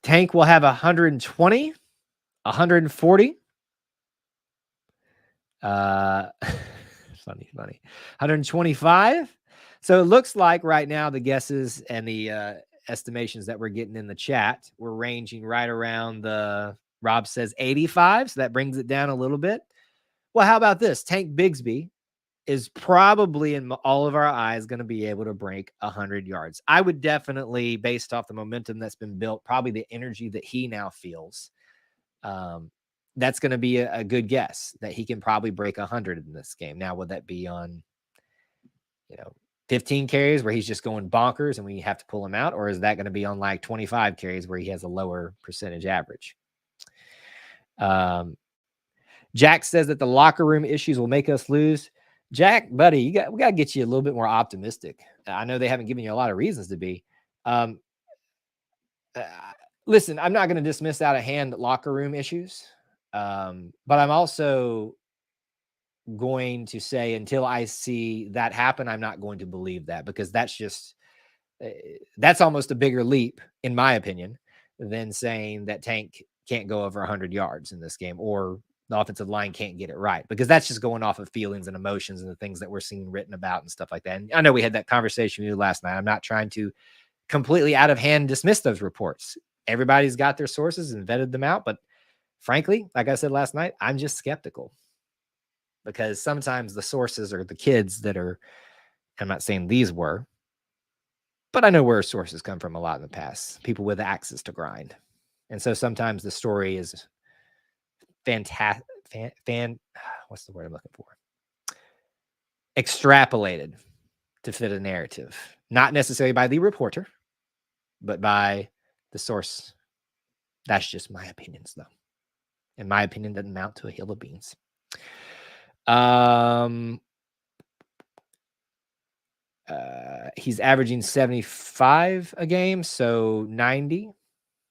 Tank will have 120, 140. Funny. 125. So it looks like right now the guesses and the estimations that we're getting in the chat, we're ranging right around Rob says 85. So that brings it down a little bit. Well, how about this? Tank Bigsby is probably, in all of our eyes, going to be able to break 100 yards. I would definitely, based off the momentum that's been built, probably the energy that he now feels, that's going to be a good guess that he can probably break 100 in this game. Now, would that be on, 15 carries where he's just going bonkers and we have to pull him out? Or is that going to be on like 25 carries where he has a lower percentage average? Jack says that the locker room issues will make us lose. Jack, buddy, we got to get you a little bit more optimistic. I know they haven't given you a lot of reasons to be. Listen, I'm not going to dismiss out of hand locker room issues. But I'm also going to say, until I see that happen, I'm not going to believe that, because that's almost a bigger leap, in my opinion, than saying that Tank can't go over 100 yards in this game, or the offensive line can't get it right, because that's just going off of feelings and emotions and the things that we're seeing written about and stuff like that. And I know we had that conversation with you last night. I'm not trying to completely out of hand dismiss those reports. Everybody's got their sources and vetted them out. But frankly, like I said last night, I'm just skeptical, because sometimes the sources are the kids that are I'm not saying these were, but I know where sources come from a lot in the past. People with axes to grind. And so sometimes the story is fantastic. What's the word I'm looking for? Extrapolated to fit a narrative, not necessarily by the reporter, but by the source. That's just my opinions, though. And my opinion doesn't amount to a hill of beans. He's averaging 75 a game, so 90.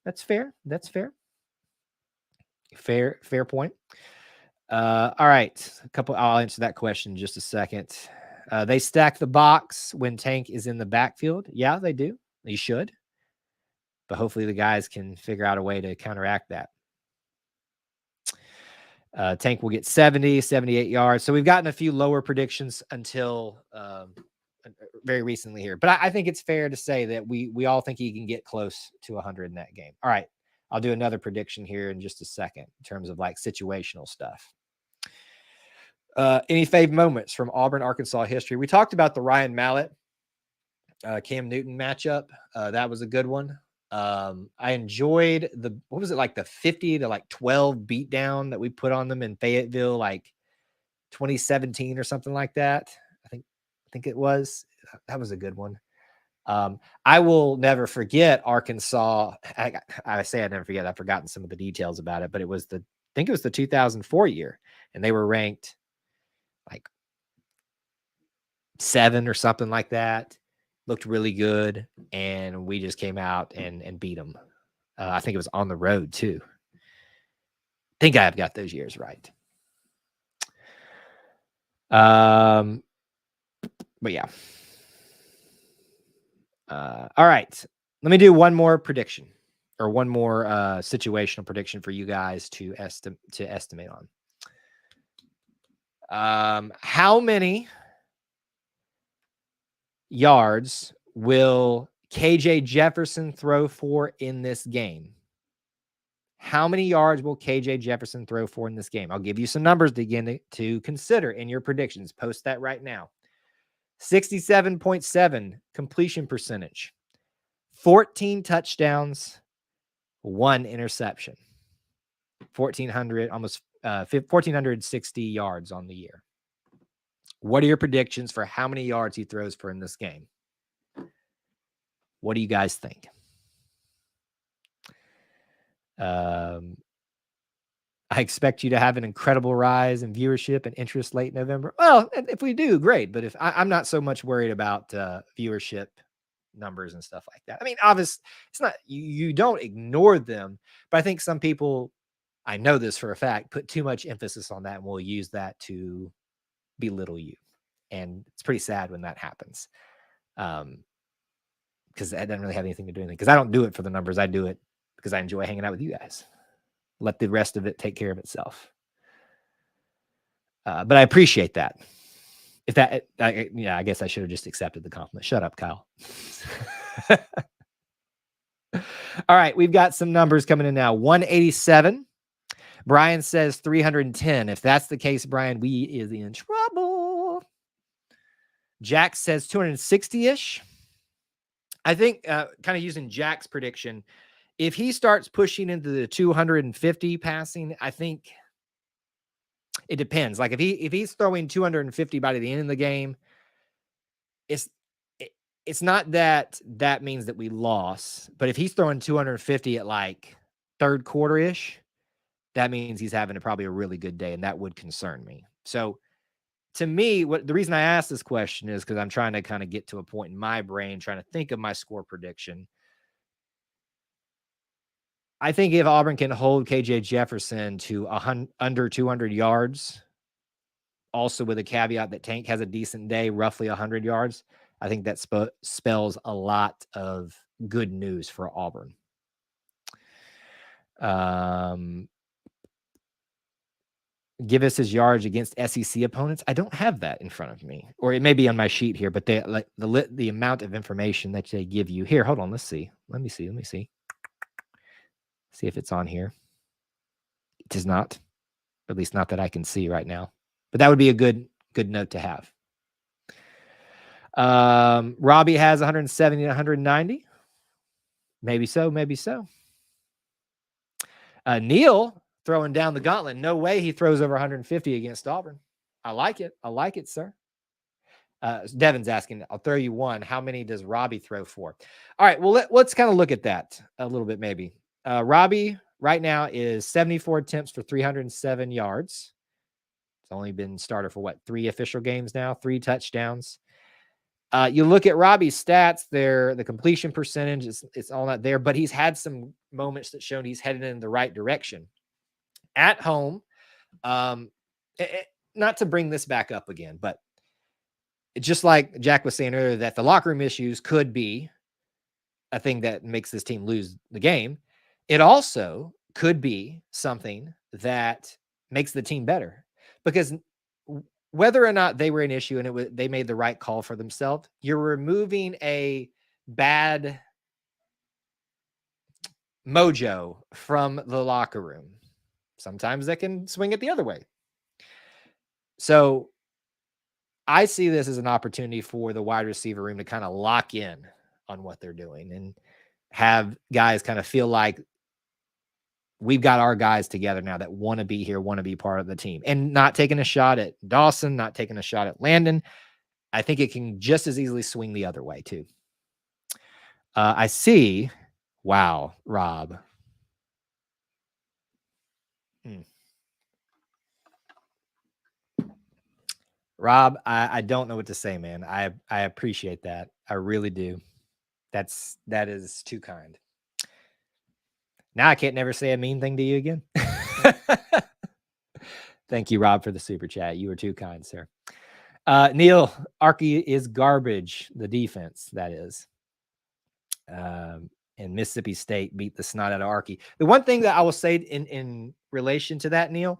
That's fair. That's fair. Fair point. All right. I'll answer that question in just a second. They stack the box when Tank is in the backfield. Yeah, they do. They should. But hopefully the guys can figure out a way to counteract that. Tank will get 70, 78 yards. So we've gotten a few lower predictions until very recently here. But I think it's fair to say that we all think he can get close to 100 in that game. All right. I'll do another prediction here in just a second in terms of like situational stuff. Any fave moments from Auburn, Arkansas history? We talked about the Ryan Mallett, Cam Newton matchup. That was a good one. I enjoyed what was it, like the 50 to like 12 beatdown that we put on them in Fayetteville, like 2017 or something like that. I think it was. That was a good one. I will never forget Arkansas. I say I never forget. I've forgotten some of the details about it, but I think it was the 2004 year, and they were ranked like 7 or something like that. Looked really good, and we just came out and beat them. I think it was on the road too. I think I've got those years right. But yeah. All right. Let me do one more prediction, or one more situational prediction for you guys to estimate on. How many yards will KJ Jefferson throw for in this game? How many yards will KJ Jefferson throw for in this game? I'll give you some numbers to consider in your predictions. Post that right now. 67.7 completion percentage, 14 touchdowns, 1 interception, 1,460 yards on the year. What are your predictions for how many yards he throws for in this game? What do you guys think? I expect you to have an incredible rise in viewership and interest late November. Well, if we do, great. But if I'm not so much worried about viewership numbers and stuff like that. I mean, obviously, it's not, you don't ignore them, but I think some people, I know this for a fact, put too much emphasis on that and will use that to belittle you. And it's pretty sad when that happens. Because that doesn't really have anything to do with it. Because I don't do it for the numbers. I do it because I enjoy hanging out with you guys. Let the rest of it take care of itself. But I appreciate that. I guess I should have just accepted the compliment. Shut up, Kyle. All right, we've got some numbers coming in now. 187. Brian says 310. If that's the case, Brian, we is in trouble. Jack says 260-ish. I think kind of using Jack's prediction, if he starts pushing into the 250 passing, I think it depends. Like if he's throwing 250 by the end of the game, it's not that means that we lost. But if he's throwing 250 at like third quarter-ish, that means he's having probably a really good day, and that would concern me. So to me, the reason I asked this question is because I'm trying to kind of get to a point in my brain, trying to think of my score prediction. I think if Auburn can hold KJ Jefferson to under 200 yards, also with a caveat that Tank has a decent day, roughly 100 yards, I think that spells a lot of good news for Auburn. Give us his yards against SEC opponents. I don't have that in front of me, or it may be on my sheet here, but the amount of information that they give you here. Hold on. Let's see. Let me see. See if it's on here. It is not, at least not that I can see right now, but that would be a good note to have. Robbie has 170 and 190. Maybe so, maybe so. Neil throwing down the gauntlet. No way he throws over 150 against Auburn. I like it. I like it, sir. Devin's asking, I'll throw you one. How many does Robbie throw for? All right, well, let's kind of look at that a little bit maybe. Robbie right now is 74 attempts for 307 yards. It's only been started for, 3 official games now, 3 touchdowns. You look at Robbie's stats there, the completion percentage, it's all not there, but he's had some moments that showed he's headed in the right direction. At home, not to bring this back up again, but just like Jack was saying earlier, that the locker room issues could be a thing that makes this team lose the game. It also could be something that makes the team better, because whether or not they were an issue and they made the right call for themselves, you're removing a bad mojo from the locker room. Sometimes they can swing it the other way. So I see this as an opportunity for the wide receiver room to kind of lock in on what they're doing and have guys kind of feel like we've got our guys together now that want to be here, want to be part of the team, and not taking a shot at Dawson, not taking a shot at Landon. I think it can just as easily swing the other way too. I see. Wow, Rob. Rob, I don't know what to say, man. I appreciate that. I really do. That is too kind. Now I can't never say a mean thing to you again. Thank you, Rob, for the super chat. You were too kind, sir. Neil, Arky is garbage. The defense, that is. And Mississippi State beat the snot out of Arky. The one thing that I will say in relation to that, Neil,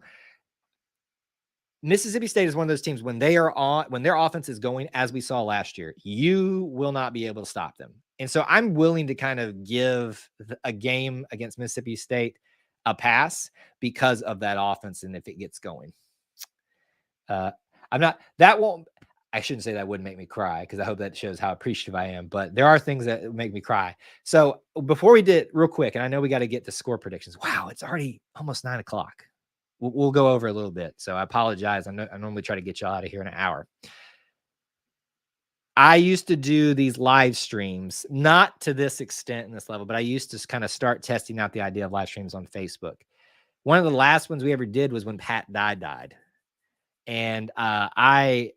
Mississippi State is one of those teams when their offense is going, as we saw last year, you will not be able to stop them. And so I'm willing to kind of give a game against Mississippi State a pass because of that offense. And if it gets going, I shouldn't say that wouldn't make me cry, because I hope that shows how appreciative I am, but there are things that make me cry. So before we did real quick, and I know we got to get to score predictions. Wow. It's already almost 9 o'clock. We'll go over a little bit. So I apologize. I normally try to get y'all out of here in an hour. I used to do these live streams, not to this extent and this level, but I used to kind of start testing out the idea of live streams on Facebook. One of the last ones we ever did was when Pat Dye died. And I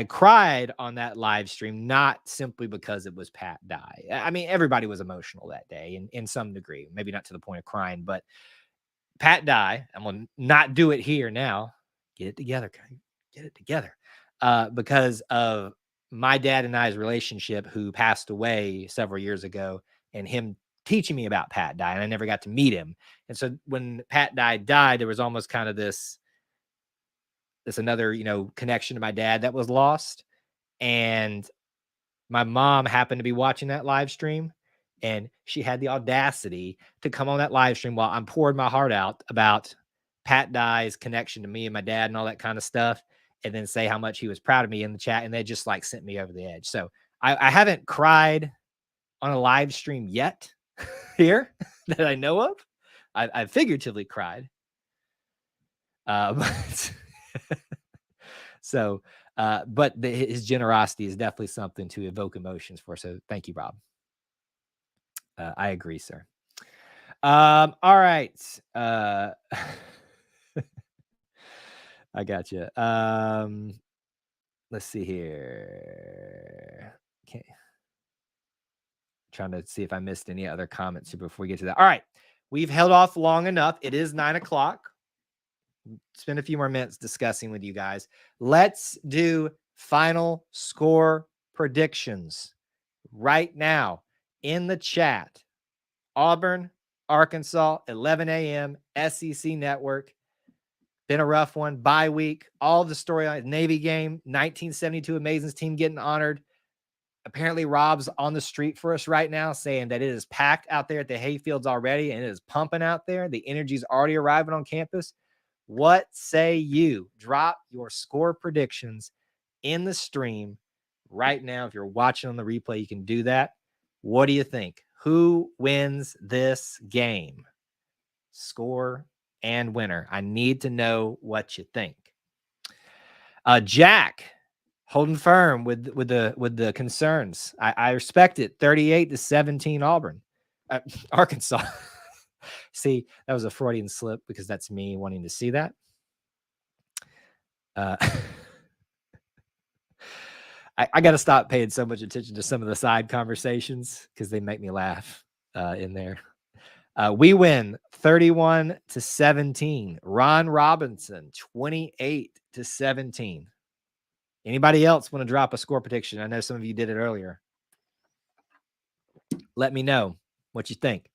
cried on that live stream, not simply because it was Pat Dye. I mean, everybody was emotional that day in some degree, maybe not to the point of crying, but Pat Dye, I'm going to not do it here now. Get it together. Get it together. Because of my dad and I's relationship, who passed away several years ago, and him teaching me about Pat Dye, and I never got to meet him. And so when Pat Dye died, there was almost kind of this another, connection to my dad that was lost. And my mom happened to be watching that live stream, and she had the audacity to come on that live stream while I'm pouring my heart out about Pat Dye's connection to me and my dad and all that kind of stuff, and then say how much he was proud of me in the chat. And they just sent me over the edge. So I haven't cried on a live stream yet here that I know of. I've figuratively cried. But so, but his generosity is definitely something to evoke emotions for. So thank you, Rob. I agree, sir. All right. I got you. Let's see here. Okay. Trying to see if I missed any other comments here before we get to that. All right. We've held off long enough. It is 9 o'clock. Spend a few more minutes discussing with you guys. Let's do final score predictions right now in the chat. Auburn, Arkansas, 11 a.m., SEC Network. Been a rough one. Bye week. All the storylines. Navy game, 1972 Amazing's team getting honored. Apparently, Rob's on the street for us right now, saying that it is packed out there at the hayfields already, and it is pumping out there. The energy's already arriving on campus. What say you? Drop your score predictions in the stream right now. If you're watching on the replay, you can do that. What do you think? Who wins this game? Score and winner. I need to know what you think. Jack, holding firm with the concerns. I respect it. 38-17 Auburn. Arkansas. See, that was a Freudian slip because that's me wanting to see that. I got to stop paying so much attention to some of the side conversations because they make me laugh in there. We win 31-17. Ron Robinson, 28-17. Anybody else want to drop a score prediction? I know some of you did it earlier. Let me know what you think.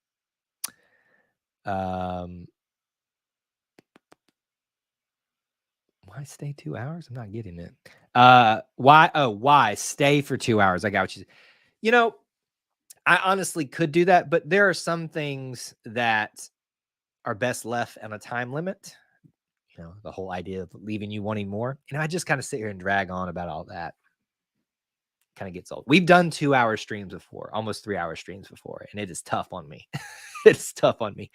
Why stay 2 hours? I'm not getting it. Why? Oh, why stay for 2 hours? I got what you know, I honestly could do that, but there are some things that are best left on a time limit. You know, the whole idea of leaving you wanting more. You know, I just kind of sit here and drag on about all that. Kind of gets old. We've done 2 hour streams before, almost 3 hour streams before, and it is tough on me. It's tough on me.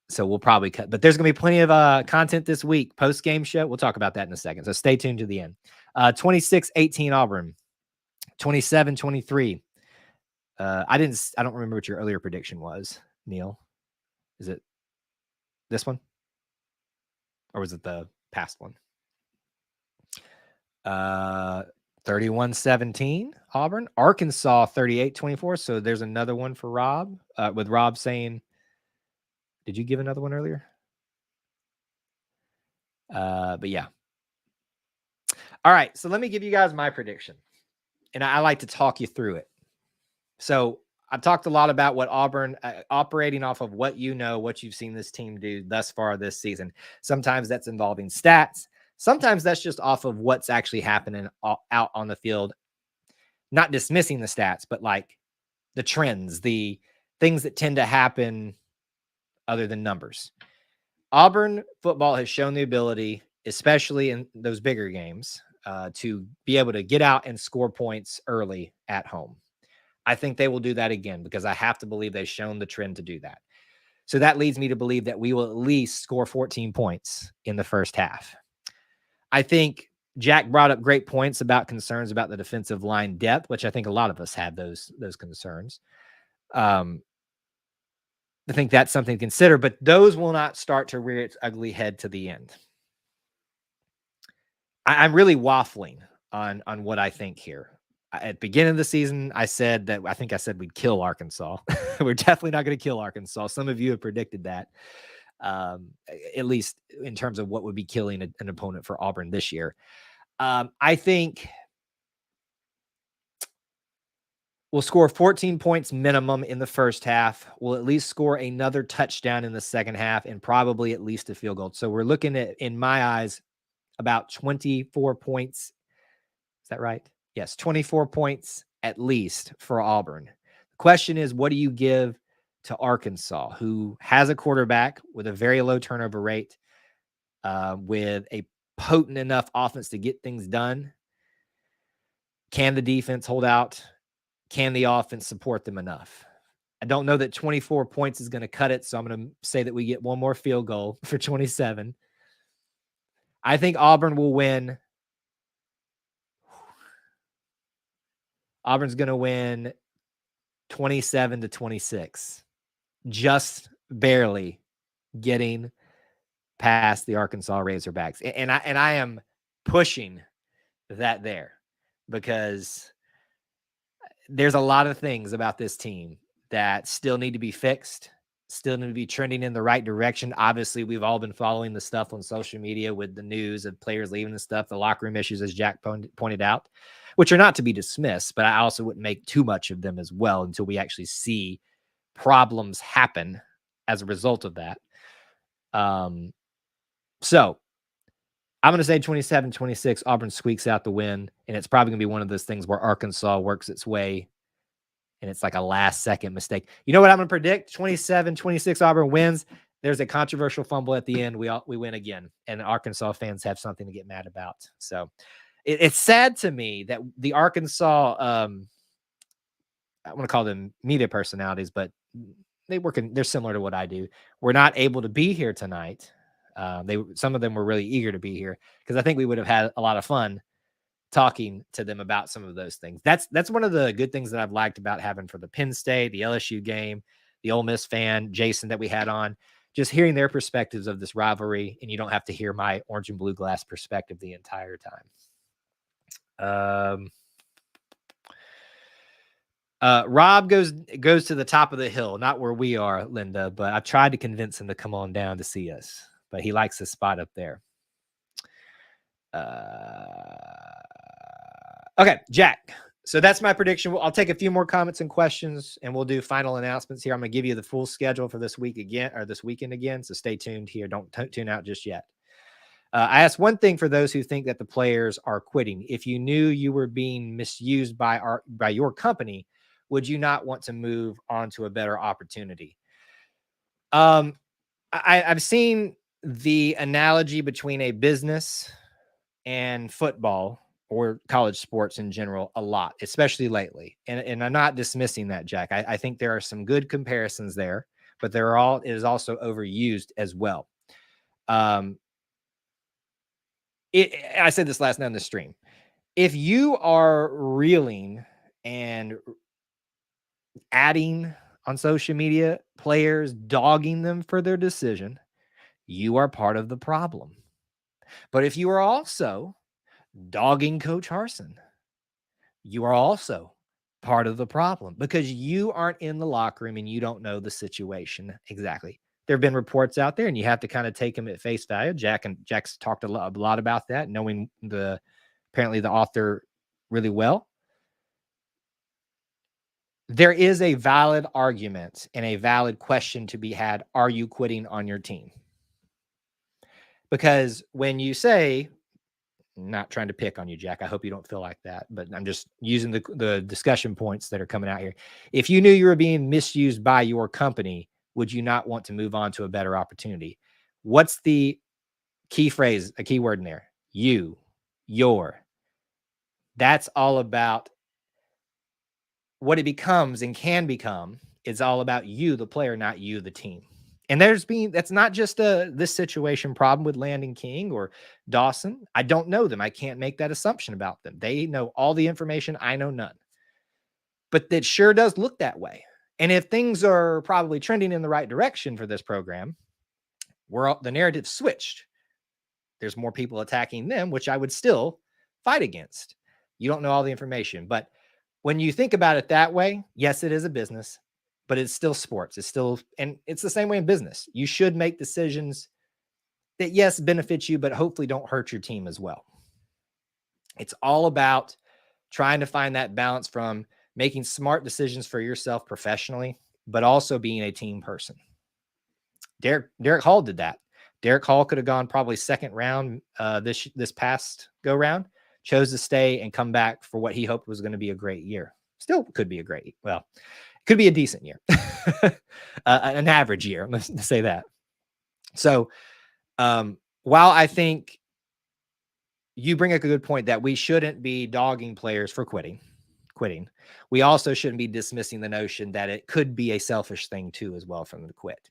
So we'll probably cut, but there's going to be plenty of content this week. Post game show. We'll talk about that in a second. So stay tuned to the end. 26-18 Auburn, 27-23. I don't remember what your earlier prediction was, Neil. Is it this one? Or was it the past one? 31-17 Auburn. Arkansas 38-24. So there's another one for Rob, with Rob saying, did you give another one earlier? But yeah. All right. So let me give you guys my prediction. And I like to talk you through it. So I've talked a lot about what Auburn, operating off of what you know, what you've seen this team do thus far this season. Sometimes that's involving stats. Sometimes that's just off of what's actually happening out on the field. Not dismissing the stats, but like the trends, the things that tend to happen other than numbers. Auburn football has shown the ability, especially in those bigger games, to be able to get out and score points early at home. I think they will do that again because I have to believe they've shown the trend to do that. So that leads me to believe that we will at least score 14 points in the first half. I think Jack brought up great points about concerns about the defensive line depth, which I think a lot of us have those concerns. I think that's something to consider, but those will not start to rear its ugly head to the end. I'm really waffling on what I think here. At the beginning of the season, I said we'd kill Arkansas. We're definitely not going to kill Arkansas. Some of you have predicted that, at least in terms of what would be killing an opponent for Auburn this year. I think we'll score 14 points minimum in the first half. We'll at least score another touchdown in the second half and probably at least a field goal. So we're looking at, in my eyes, about 24 points. Is that right? Yes, 24 points at least for Auburn. The question is, what do you give to Arkansas, who has a quarterback with a very low turnover rate, with a potent enough offense to get things done? Can the defense hold out? Can the offense support them enough? I don't know that 24 points is going to cut it, so I'm going to say that we get one more field goal for 27. I think Auburn will win. Auburn's going to win 27-26, just barely getting past the Arkansas Razorbacks. And I am pushing that there because there's a lot of things about this team that still need to be fixed, still need to be trending in the right direction. Obviously, we've all been following the stuff on social media with the news of players leaving and stuff, the locker room issues, as Jack pointed out, which are not to be dismissed, but I also wouldn't make too much of them as well until we actually see problems happen as a result of that. So I'm going to say 27-26, Auburn squeaks out the win, and it's probably going to be one of those things where Arkansas works its way, and it's like a last-second mistake. You know what I'm going to predict? 27-26, Auburn wins. There's a controversial fumble at the end. We win again, and Arkansas fans have something to get mad about. So it's sad to me that the Arkansas, I want to call them media personalities, but they're similar to what I do. We're not able to be here tonight. Some of them were really eager to be here because I think we would have had a lot of fun talking to them about some of those things. That's one of the good things that I've liked about having for the Penn State, the LSU game, the Ole Miss fan, Jason, that we had on, just hearing their perspectives of this rivalry. And you don't have to hear my orange and blue glass perspective the entire time. Rob goes to the top of the hill, not where we are, Linda, but I've tried to convince him to come on down to see us, but he likes the spot up there. Okay, Jack. So that's my prediction. I'll take a few more comments and questions, and we'll do final announcements here. I'm going to give you the full schedule for this week again, or this weekend again. So stay tuned here. Don't tune out just yet. I asked one thing for those who think that the players are quitting. If you knew you were being misused by your company, would you not want to move on to a better opportunity? I've seen the analogy between a business and football or college sports in general a lot, especially lately. And I'm not dismissing that, Jack. I think there are some good comparisons there, but it is also overused as well. I said this last night on the stream. If you are reeling and adding on social media players, dogging them for their decision, you are part of the problem. But if you are also dogging Coach Harsin, you are also part of the problem because you aren't in the locker room and you don't know the situation exactly. There have been reports out there and you have to kind of take them at face value. Jack's talked a lot about that, knowing apparently the author really well. There is a valid argument and a valid question to be had. Are you quitting on your team? Because when you say, not trying to pick on you, Jack, I hope you don't feel like that, but I'm just using the discussion points that are coming out here. If you knew you were being misused by your company, would you not want to move on to a better opportunity? What's the key phrase, a key word in there? You, your. That's all about what it becomes and can become. It's all about you, the player, not you, the team. And that's not just this situation problem with Landon King or Dawson. I don't know them. I can't make that assumption about them. They know all the information. I know none. But it sure does look that way. And if things are probably trending in the right direction for this program, the narrative switched. There's more people attacking them, which I would still fight against. You don't know all the information. But when you think about it that way, yes, it is a business, but it's still sports. And it's the same way in business. You should make decisions that, yes, benefit you, but hopefully don't hurt your team as well. It's all about trying to find that balance from making smart decisions for yourself professionally, but also being a team person. Derek Hall did that. Derek Hall could have gone probably second round this past go round, chose to stay and come back for what he hoped was going to be a great year. Still could be could be a decent year, an average year. Let's say that. So while I think you bring up a good point that we shouldn't be dogging players for quitting, we also shouldn't be dismissing the notion that it could be a selfish thing too as well for them to quit.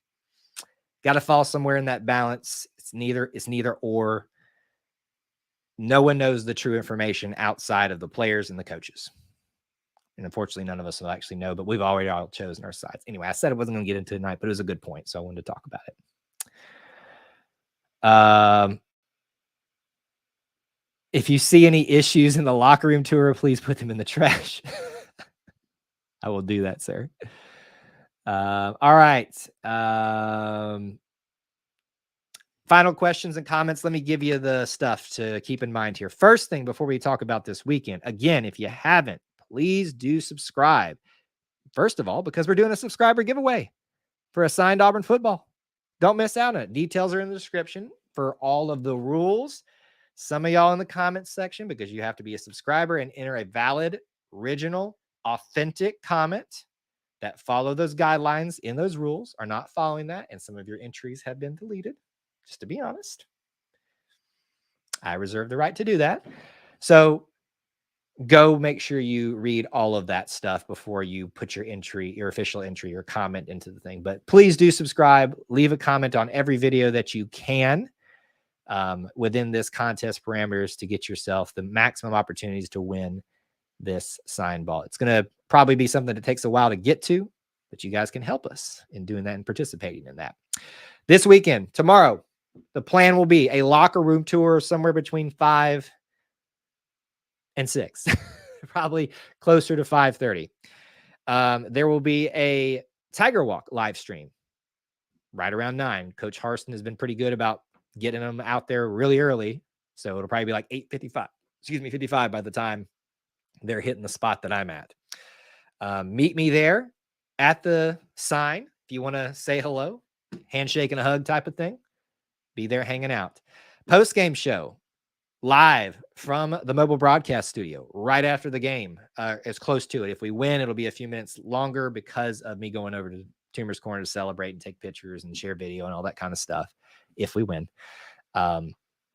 Got to fall somewhere in that balance. It's neither or. No one knows the true information outside of the players and the coaches. And unfortunately, none of us will actually know, but we've already all chosen our sides. Anyway, I said I wasn't going to get into it tonight, but it was a good point, so I wanted to talk about it. If you see any issues in the locker room tour, please put them in the trash. I will do that, sir. All right. Final questions and comments. Let me give you the stuff to keep in mind here. First thing before we talk about this weekend, again, if you haven't, please do subscribe. First of all, because we're doing a subscriber giveaway for Assigned Auburn Football. Don't miss out on it. Details are in the description for all of the rules. Some of y'all in the comments section, because you have to be a subscriber and enter a valid, original, authentic comment that follow those guidelines in those rules, are not following that. And some of your entries have been deleted. Just to be honest, I reserve the right to do that. So go make sure you read all of that stuff before you put your entry, your official entry or comment into the thing. But please do subscribe, leave a comment on every video that you can within this contest parameters to get yourself the maximum opportunities to win this sign ball. It's going to probably be something that takes a while to get to, but you guys can help us in doing that and participating in that. This weekend, tomorrow, the plan will be a locker room tour somewhere between 5 and 6, probably closer to 5:30. There will be a Tiger Walk live stream right around 9. Coach Harston has been pretty good about getting them out there really early. So it'll probably be like 55 by the time they're hitting the spot that I'm at. Meet me there at the sign. If you want to say hello, handshake and a hug type of thing, be there hanging out. Post-game show live from the mobile broadcast studio right after the game, as close to it. If we win, it'll be a few minutes longer because of me going over to Toomer's Corner to celebrate and take pictures and share video and all that kind of stuff if we win.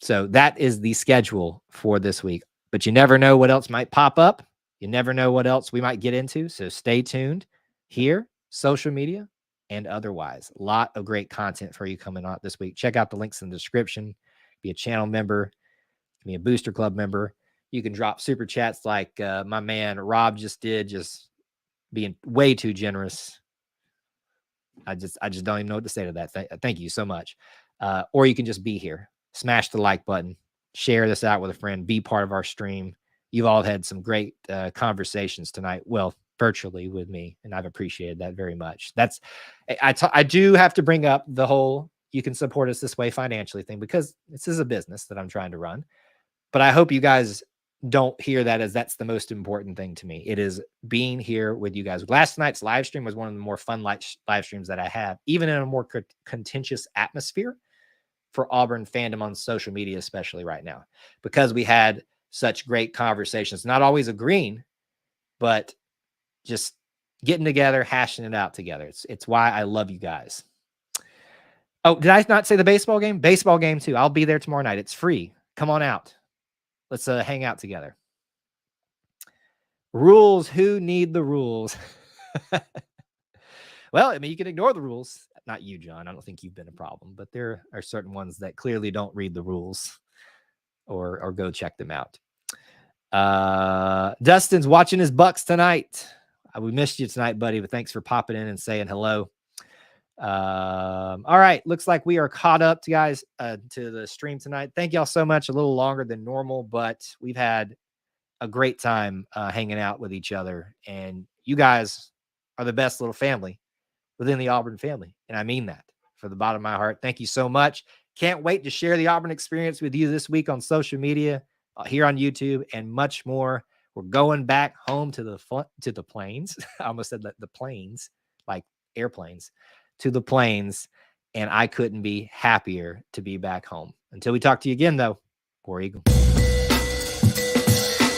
So that is the schedule for this week, but you never know what else might pop up. You never know what else we might get into. So stay tuned here, social media and otherwise. A lot of great content for you coming out this week. Check out the links in the description. Be a channel member, be a Booster Club member. You can drop super chats like my man Rob just did, just being way too generous. I just don't even know what to say to that. Thank you so much. Or you can just be here, smash the like button, share this out with a friend, be part of our stream. You've all had some great conversations tonight. Well, virtually with me, and I've appreciated that very much. I do have to bring up the whole you can support us this way financially thing, because this is a business that I'm trying to run. But I hope you guys don't hear that as that's the most important thing to me. It is being here with you guys. Last night's live stream was one of the more fun live streams that I have, even in a more contentious atmosphere for Auburn fandom on social media, especially right now, because we had such great conversations, not always agreeing, but just getting together, hashing it out together. It's why I love you guys. Oh, did I not say the baseball game? Baseball game too. I'll be there tomorrow night. It's free. Come on out. Let's hang out together. Rules. Who need the rules? Well, I mean, you can ignore the rules. Not you, John. I don't think you've been a problem, but there are certain ones that clearly don't read the rules or go check them out. Dustin's watching his Bucks tonight. We missed you tonight, buddy, but thanks for popping in and saying hello. All right. Looks like we are caught up, guys, to the stream tonight. Thank y'all so much. A little longer than normal, but we've had a great time hanging out with each other. And you guys are the best little family within the Auburn family. And I mean that from the bottom of my heart. Thank you so much. Can't wait to share the Auburn experience with you this week on social media, here on YouTube, and much more. We're going back home to the plains. I almost said the planes, like airplanes, to the plains. And I couldn't be happier to be back home. Until we talk to you again, though, War Eagle.